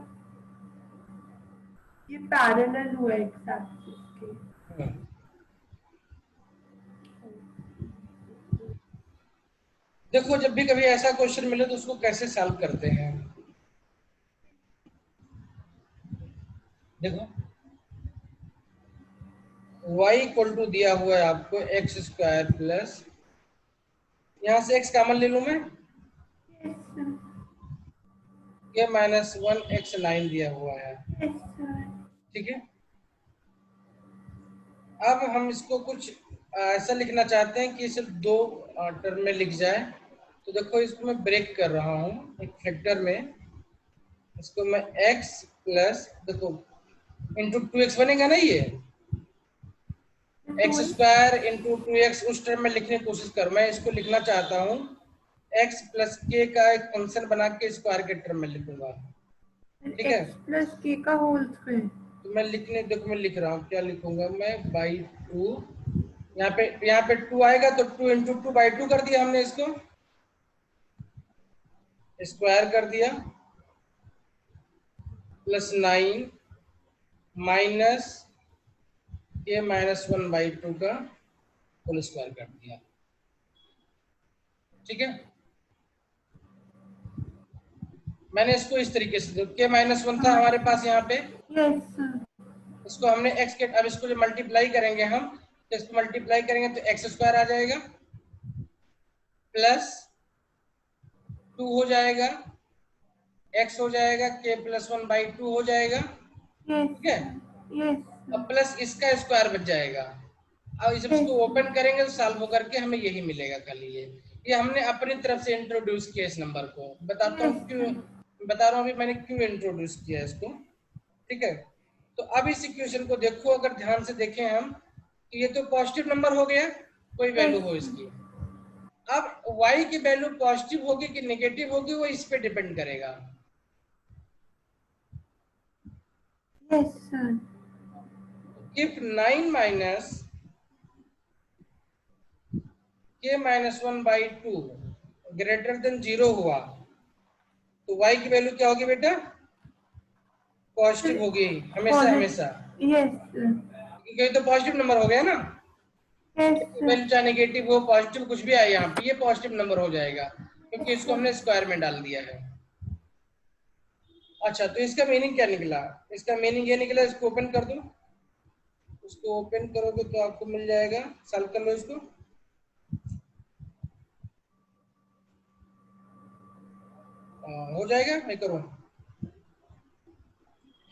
ये पैरेलल हुआ एक्स एक्सिस के। देखो जब भी कभी ऐसा क्वेश्चन मिले तो उसको कैसे सॉल्व करते हैं, देखो y इक्वल टू दिया हुआ है आपको एक्स स्क्वायर प्लस, यहाँ से x कॉमन ले लूं मैं, यस सर। ये -1 x9 दिया हुआ है। Yes sir. ठीक है, अब हम इसको कुछ ऐसा लिखना चाहते हैं कि सिर्फ दो टर्म में लिख जाए। तो देखो इसको मैं ब्रेक कर रहा हूँ एक फैक्टर में, इसको मैं x प्लस, देखो इंटू 2x बनेगा ना, ये एक्स स्क्वायर इंटू 2x उस टर्म में लिखने की कोशिश कर, मैं इसको लिखना चाहता हूँ x प्लस के का एक फंक्शन बना के स्क्वायर के टर्म में लिखूंगा। ठीक है, एक्स प्लस के का होल स्क्वायर। तो मैं लिखने, देखो मैं लिख रहा हूँ, क्या लिखूंगा मैं, बाई 2, यहाँ पे 2 आएगा तो 2 इंटू 2 बाई 2 कर दिया हमने, इसको स्क्वायर कर दिया, प्लस 9 माइनस के -1/2 का होल स्क्वायर कर दिया। ठीक है, मैंने इसको इस तरीके से, के -1 था हमारे पास यहाँ पे, यस सर। इसको हमने x के, अब इसको जो मल्टीप्लाई करेंगे हम, तो इसको मल्टीप्लाई करेंगे तो एक्स स्क्वायर आ जाएगा प्लस 2 हो जाएगा, x हो जाएगा k +1/2 हो जाएगा ठीक है। यस अब प्लस इसका स्क्वायर बच जाएगा। अब जब इसको ओपन करेंगे तो सॉल्व करके हमें यही मिलेगा खाली ये हमने अपनी तरफ से इंट्रोड्यूस किया इस नंबर को। बताता हूँ क्यों, बता रहा हूँ अभी मैंने क्यों इंट्रोड्यूस किया इसको। ठीक है, तो अब इस इक्वेशन को देखो, अगर ध्यान से देखें हम कि ये तो पॉजिटिव नंबर हो गया, कोई वैल्यू हो इसकी। अब y की वैल्यू पॉजिटिव होगी कि नेगेटिव होगी वो इस पे डिपेंड करेगा। Yes sir. If 9 minus k minus 1/2 greater than 0 हुआ तो y की वैल्यू क्या होगी बेटा? पॉजिटिव होगी हमेशा हमेशा, यस क्योंकि ये तो पॉजिटिव नंबर हो गया ना। वैल्यू चाहे नेगेटिव हो पॉजिटिव कुछ भी आए यहाँ पे, ये पॉजिटिव नंबर हो जाएगा क्योंकि इसको हमने स्क्वायर में डाल दिया है। अच्छा, तो इसका मीनिंग क्या निकला? इसका मीनिंग ये निकला, इसको ओपन कर दो, इसको ओपन करोगे तो आपको मिल जाएगा, सॉल्व कर लो इसको। हो जाएगा, मैं करूँ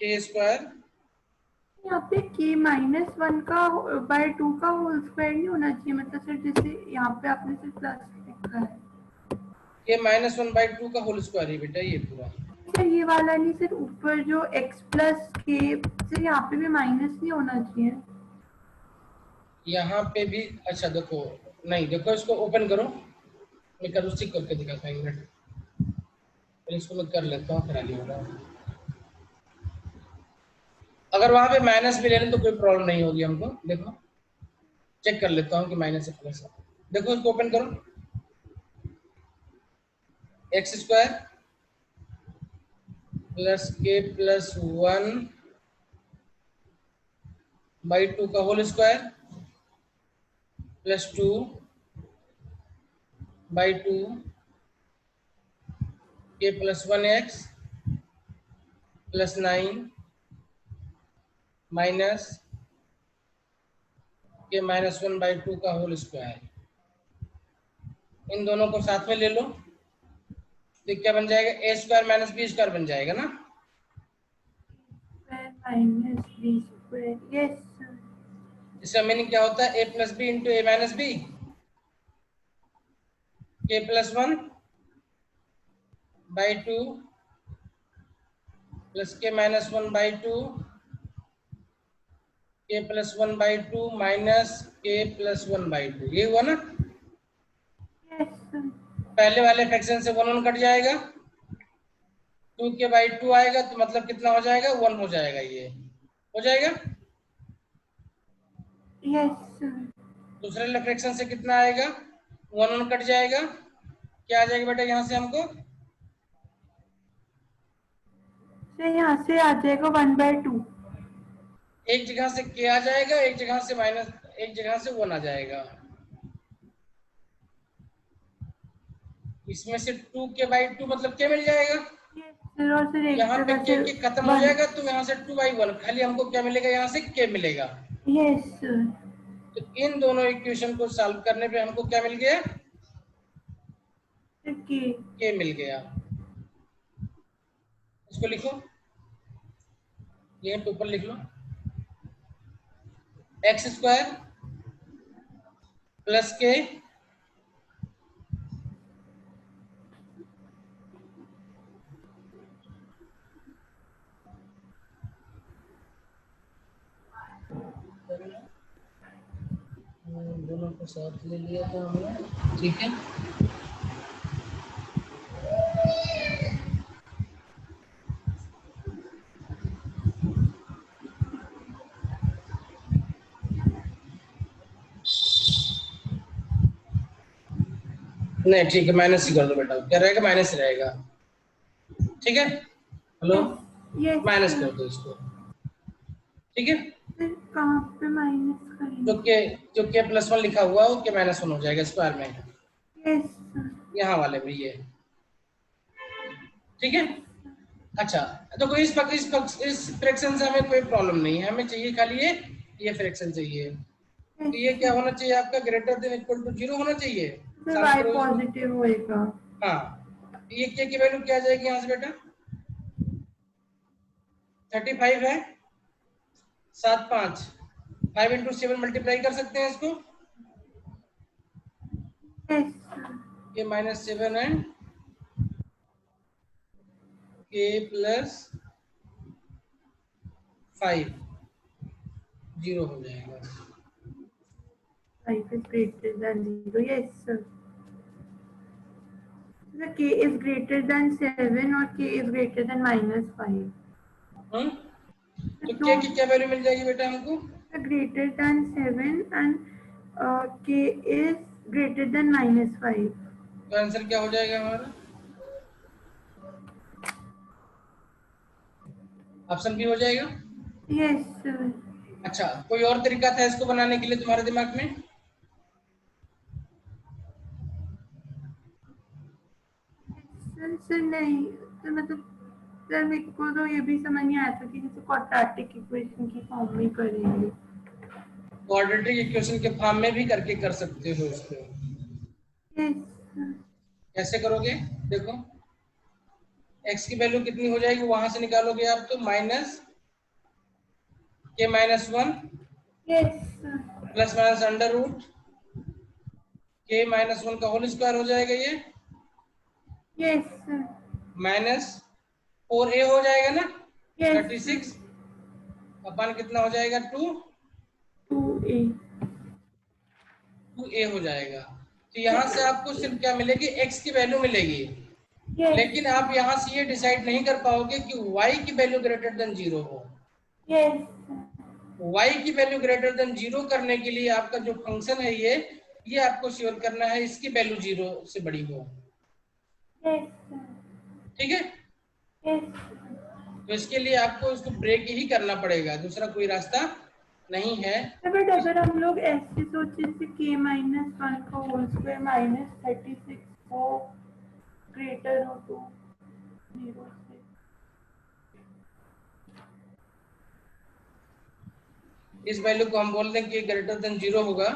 k स्क्वायर यहाँ पे k-1 का बाय 2 का होल स्क्वायर नहीं होना चाहिए, मतलब सर जैसे यहाँ पे आपने सिर्फ प्लस लिखा है। k माइनस 1/2 का होल स्क्वायर है बेटा ये पूरा। सर ये वाला नहीं सर, ऊपर जो x प्लस k, सर यहाँ पे भी माइनस नहीं होना चाहिए। यहाँ पे भी अच्छा देखो, नहीं देखो इसको ओपन करो, मैं कर उसी करके दिखाता हूँ, एक मिनट इसको मैं कर लेता हूँ, फिर आगे होगा। अगर वहां पे माइनस भी ले लें तो कोई प्रॉब्लम नहीं होगी हमको। देखो चेक कर लेता हूँ कि माइनस है प्लस है। देखो इसको ओपन करो, x square plus k plus 1/2 का whole square plus 2/2 k plus 1x plus 9 minus k minus 1/2 का होल स्क्वायर। इन दोनों को साथ में ले लो तो क्या बन जाएगा? A square minus B square बन जाएगा ना। Minus B square, yes sir. इसका मीनिंग क्या होता है? A plus B into A minus B, k plus 1/2 plus k minus 1/2 k plus 1/2 minus k plus 1/2, ये हुआ ना। Yes sir. पहले वाले फ्रैक्शन से 1 1 कट जाएगा, 2k/2 आएगा तो मतलब कितना हो जाएगा? 1 हो जाएगा, ये हो जाएगा। Yes sir. दूसरे वाले फ्रैक्शन से कितना आएगा? 1 1 कट जाएगा, क्या आ जाएगा बेटा यहाँ से हमको? सर यहाँ से आ जाएगा 1/2। एक जगह से k आ जाएगा, एक जगह से माइनस, एक जगह से 1 आ जाएगा। इसमें से 2k/2 मतलब क्या मिल जाएगा? सर और सर एक यहाँ पे जगह k से के खत्म हो जाएगा तो यहाँ से 2/1 खाली हमको क्या मिलेगा? यहाँ से k मिलेगा। Yes sir. तो इन दोनों इक्वेशन को सॉल्व करने पे हमको क्या मिल गया? k k मिल गया। इसको लिखो, ये ऊपर लिख लो, एक्स स्क्वायर प्लस k दोनों को साथ ले लिया था हमने, ठीक है। नहीं ठीक है, माइनस ही कर दो बेटा, क्या रहेगा? माइनस ही रहेगा, ठीक है। Hello, yes minus sir. कर दो इसको, ठीक है। सर कहाँ पे माइनस जो करेंगे? के जो के प्लस 1 लिखा हुआ है वो के माइनस 1 हो जाएगा स्क्वायर में, यस सर। यहाँ वाले में ये, ठीक है। अच्छा तो इस फ्रैक्शन से हमें कोई प्रॉब्लम नहीं है, हमें चाहिए खाली ये फ्रैक्शन चाहिए। तो ये क्या होना चाहिए आपका? ग्रेटर देन इक्वल टू 0 होना चाहिए। सर सॉल्व y करो इसको। पॉजिटिव होएगा। हाँ, ये k की वैल्यू क्या आ जाएगी यहाँ से बेटा? 35 है, 7 5 5 इंटू 7 मल्टीप्लाई कर सकते हैं इसको, yes, के माइनस 7 एंड के प्लस 5 0 हो जाएगा। 5 is greater than 0, yes sir. The k is greater than 7 or k is greater than -5. तो तो k की क्या वैल्यू मिल जाएगी बेटा हमको? greater than 7 and k is greater than -5. तो आंसर क्या हो जाएगा हमारा? ऑप्शन बी हो जाएगा। Yes sir. अच्छा, कोई और तरीका था इसको बनाने के लिए तुम्हारे दिमाग में? सर नहीं, तो मतलब सर मेरे को तो ये भी समझ नहीं आया था कि जैसे क्वाड्रेटिक इक्वेशन की फॉर्म में करेंगे। क्वाड्रेटिक इक्वेशन के फॉर्म में भी करके कर सकते हो इसको। yes, कैसे करोगे? देखो, x की वैल्यू कितनी हो जाएगी वहां से निकालोगे आप, तो माइनस के minus 1 yes, plus minus under root के माइनस 1 का होल स्क्वायर हो जाएगा ये, yes, माइनस 4a हो जाएगा ना, yes, 36 अपन कितना हो जाएगा 2a, 2a हो जाएगा। तो यहाँ से आपको सिर्फ क्या मिलेगी? x की वैल्यू मिलेगी, yes, लेकिन आप यहाँ से ये डिसाइड नहीं कर पाओगे कि y की वैल्यू ग्रेटर देन 0 हो। yes, y की वैल्यू ग्रेटर देन 0 करने के लिए आपका जो फंक्शन है ये आपको श्योर करना है इसकी वैल्यू 0 से बड़ी हो। yes, ठीक है, yes, तो इसके लिए आपको इसको ब्रेक ही करना पड़ेगा, दूसरा कोई रास्ता नहीं है। बट अगर हम लोग ऐसे सोचे कि k -1 का होल स्क्वायर -36 हो ग्रेटर हो तो 0 से, इस वैल्यू को हम बोल दें कि ग्रेटर देन 0 होगा,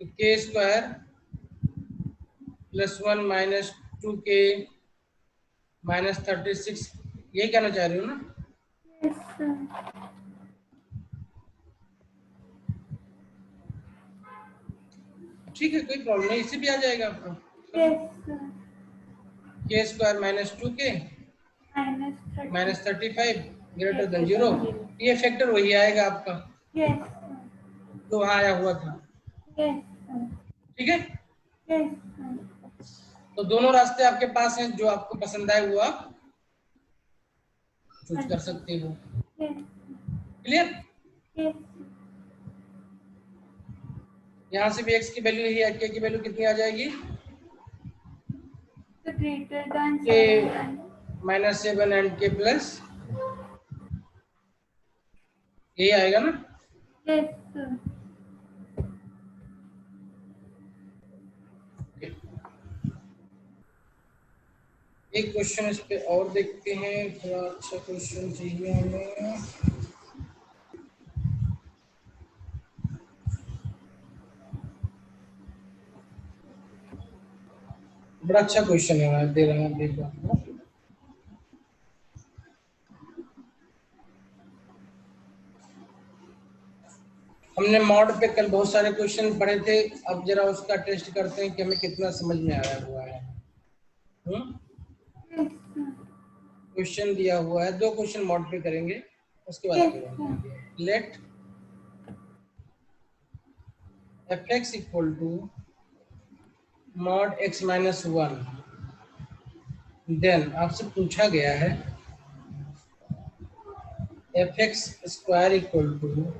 तो के square plus 1 minus 2k minus 36, यही कहना चाह रही हो ना? yes, ठीक है, कोई प्रॉब्लम नहीं, इससे भी आ जाएगा आपका। yes, के square minus 2k minus 35 greater than 0, ये फैक्टर वही आएगा आपका yes, जो वहाँ आया हुआ था। yes, ठीक है, yes, तो दोनों रास्ते आपके पास हैं, जो आपको पसंद आए वो आप चूज कर सकते हो। yes, clear? yes, यहाँ से भी x की वैल्यू ही है, k की वैल्यू कितनी आ जाएगी? the greater than k 7 and minus 7 and k plus, यही आएगा ना? yes, sir. एक क्वेश्चन इस पे और देखते हैं, थोड़ा अच्छा क्वेश्चन चाहिए हमें। बड़ा अच्छा क्वेश्चन है, मैं दे रहा हूँ, देख रहा हूँ। हमने मॉड पे कल बहुत सारे क्वेश्चन पढ़े थे, अब जरा उसका टेस्ट करते हैं कि हमें कितना समझ में आया हुआ है। क्वेश्चन दिया हुआ है, 2 क्वेश्चन मॉड पे करेंगे, उसके बाद आगे बढ़ेंगे। Let fx equal to mod x minus 1, then आपसे पूछा गया है fx स्क्वायर इक्वल टू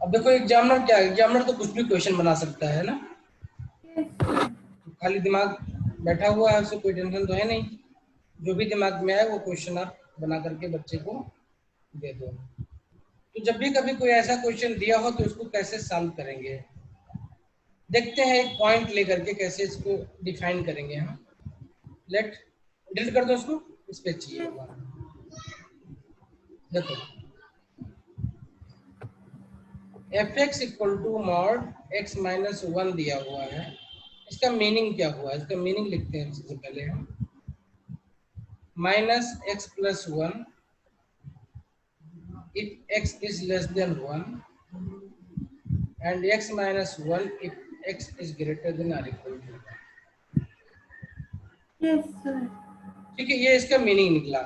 अब देखो एग्जामिनर क्या है, एग्जामिनर तो कुछ भी क्वेश्चन बना सकता है ना, Yes, sir. खाली दिमाग बैठा हुआ है, उससे कोई टेंशन तो है नहीं, जो भी दिमाग में आए वो क्वेश्चन आप बना करके बच्चे को दे दो। तो जब भी कभी कोई ऐसा क्वेश्चन दिया हो तो उसको कैसे सॉल्व करेंगे, देखते हैं एक पॉइंट लेकर के कैसे इसको डिफाइन करेंगे हम। लेट डिलीट कर दो उसको, इस पे चाहिए हमारा। देखो fx equal to mod x minus 1 दिया हुआ है, इसका मीनिंग क्या हुआ, इसका मीनिंग लिखते हैं सबसे पहले हम। Minus x plus 1 if x is less than 1 and x minus 1 if x is greater than or equal to। Yes sir. ठीक है, ये इसका मीनिंग निकला।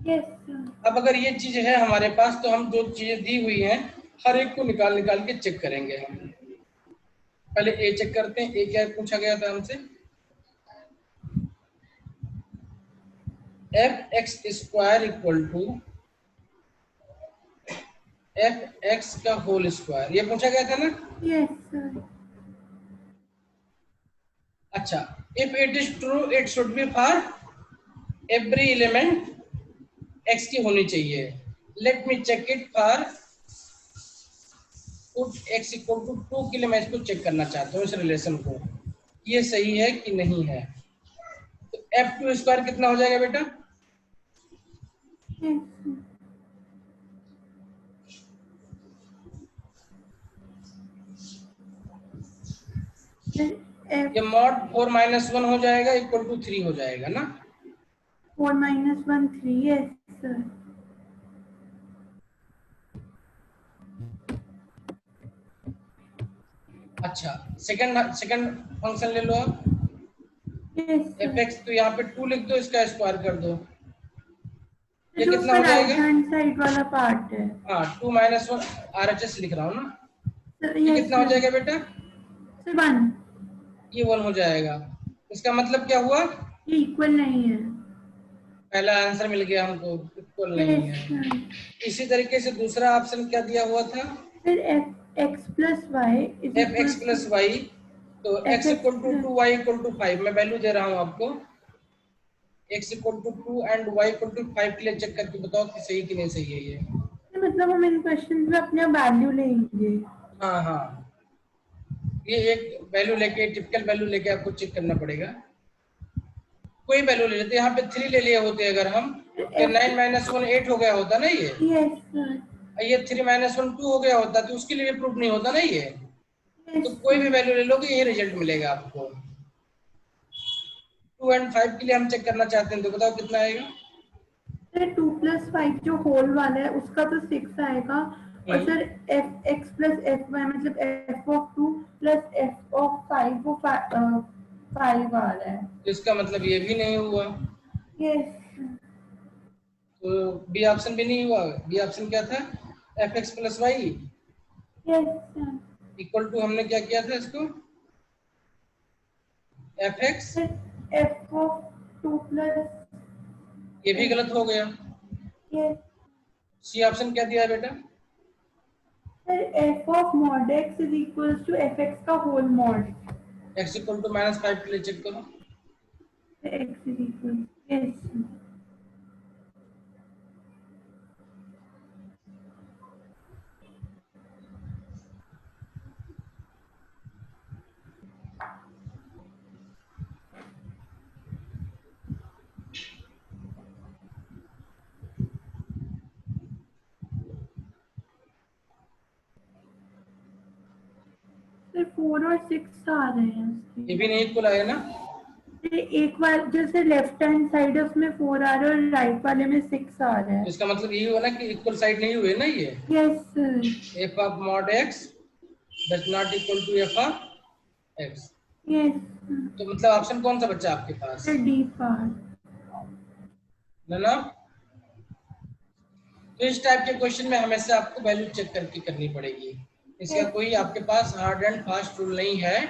Yes sir. अब अगर ये चीज है हमारे पास तो हम जो चीजें दी हुई हैं हर एक को निकाल निकाल के चेक करेंगे हम। पहले ए चेक करते हैं, ए क्या पूछा गया था हमसे, F X square equal to F X का होल स्क्वायर, ये पूछा गया था ना। Yes sir. अच्छा, if it is true it should be for every element X की होनी चाहिए। Let me check it for put X equal to 2 के लिए मैं इसको चेक करना चाहता हूँ, इस रिलेशन को, ये सही है कि नहीं है। तो एफ टू स्क्वायर कितना हो जाएगा बेटा, ये मॉड 4 माइनस 1 हो जाएगा इक्वल टू 3 हो जाएगा ना। 4 minus 1 3। Yes sir. अच्छा, सेकंड फंक्शन ले लो आप, यस एफ एक्स, तो यहाँ पे 2 लिख दो, इसका स्क्वायर कर दो, ये जो कितना हो राइट जाएगा। हैंड साइड वाला पार्ट है। हाँ 2 माइनस 1 RHS लिख रहा हूँ ना, सर ये यस कितना हो जाएगा बेटा, सर 1। ये 1 हो जाएगा। इसका मतलब क्या हुआ, ये इक्वल नहीं है। पहला आंसर मिल गया हमको, इक्वल नहीं यस है। सर। इसी तरीके से दूसरा ऑप्शन क्या दिया हुआ था, फिर F x plus Y is F x plus Y, तो X equal to 2 Y equal to 5, मैं वैल्यू दे रहा हूँ आपको, X equal to 2 and Y equal to 5 के लिए चेक करके बताओ कि सही कि नहीं सही है ये। मतलब हम इन क्वेश्चन में अपने वैल्यू लेंगे। हाँ हाँ, ये एक वैल्यू लेके, टिपिकल वैल्यू लेके आपको चेक करना पड़ेगा। कोई वैल्यू ले लेते, यहाँ पे 3 ले लिए होते अगर हम, तो 9 माइनस 1 8 हो गया होता ना ये। Yes sir. ये 3 माइनस 1 2 हो गया होता, तो उसके लिए प्रूफ नहीं होता ना ये। तो कोई भी वैल्यू ले लोगे ये रिजल्ट मिलेगा आपको। 2 एंड 5 के लिए हम चेक करना चाहते हैं, तो बताओ कितना आएगा। सर 2 प्लस 5 जो होल वाला है उसका तो 6 आएगा, और sir F x plus F Y मतलब F of 2 plus F of 5 वो 5 आ रहा है। तो इसका मतलब ये भी नहीं हुआ, यस तो बी ऑप्शन भी नहीं हुआ। बी ऑप्शन क्या था, f x plus y yes sir. Equal to, हमने क्या किया था इसको, f x, f of 2 plus, ये भी गलत हो गया। यस सी ऑप्शन क्या दिया बेटा, sir F of mod X is equals to F X का whole mod. X equal to minus 5 के लिए चेक करो। X is equal, yes sir 4 और 6 आ रहे हैं ये भी नहीं इक्वल आया ना। एक बार जैसे लेफ्ट हैंड साइड है उसमें 4 आ रहा है और राइट वाले में 6 आ रहा है। इसका मतलब यही हुआ ना कि इक्वल साइड नहीं हुए ना ये। Yes sir. F of mod x does not equal to f of x. Yes तो मतलब ऑप्शन कौन सा बच्चा आपके पास, सर डी पार्ट ना। तो इस टाइप के क्वेश्चन में हमेशा आपको वैल्यू चेक करके करनी पड़ेगी, इसका कोई आपके पास हार्ड एंड फास्ट रूल नहीं है,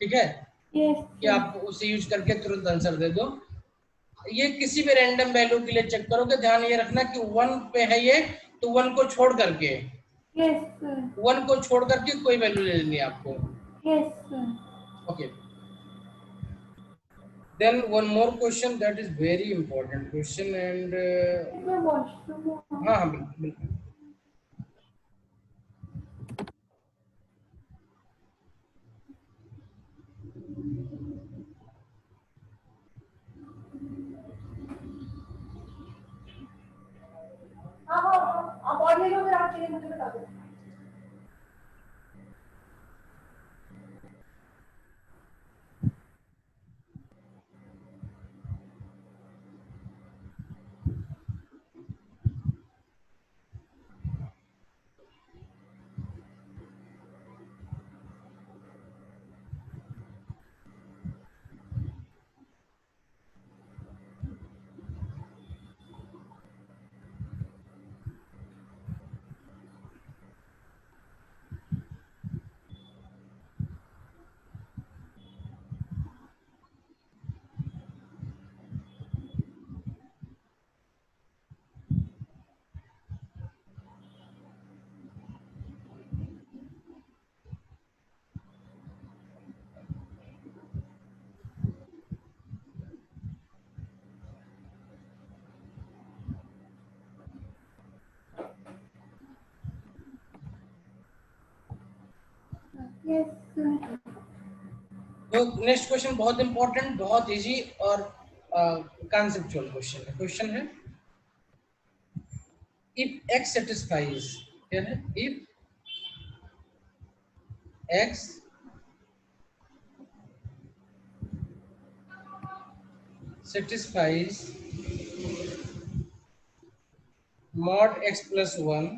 ठीक है, कि आप उसे यूज करके तुरंत आंसर दे दो। ये किसी भी रैंडम वैल्यू के लिए चेक करोगे, ध्यान ये रखना कि 1 पे है ये, तो 1 को छोड़ करके, यस सर 1 को छोड़ करके कोई वैल्यू ले लेनी है आपको। Yes sir. Okay, Then one more question that is very important question and मैं वॉशरूम हाँ हूँ। हाँ बिल्कुल बिल्कुल। हाँ हाँ हाँ, आप और ले लो, फिर आप चाहिए मुझे बता दो। यस। तो नेक्स्ट क्वेश्चन बहुत इंपॉर्टेंट, बहुत इजी और कॉन्सेप्चुअल क्वेश्चन है। क्वेश्चन है इफ एक्स सेटिस्फाइज, क्या है, if x satisfies mod x plus 1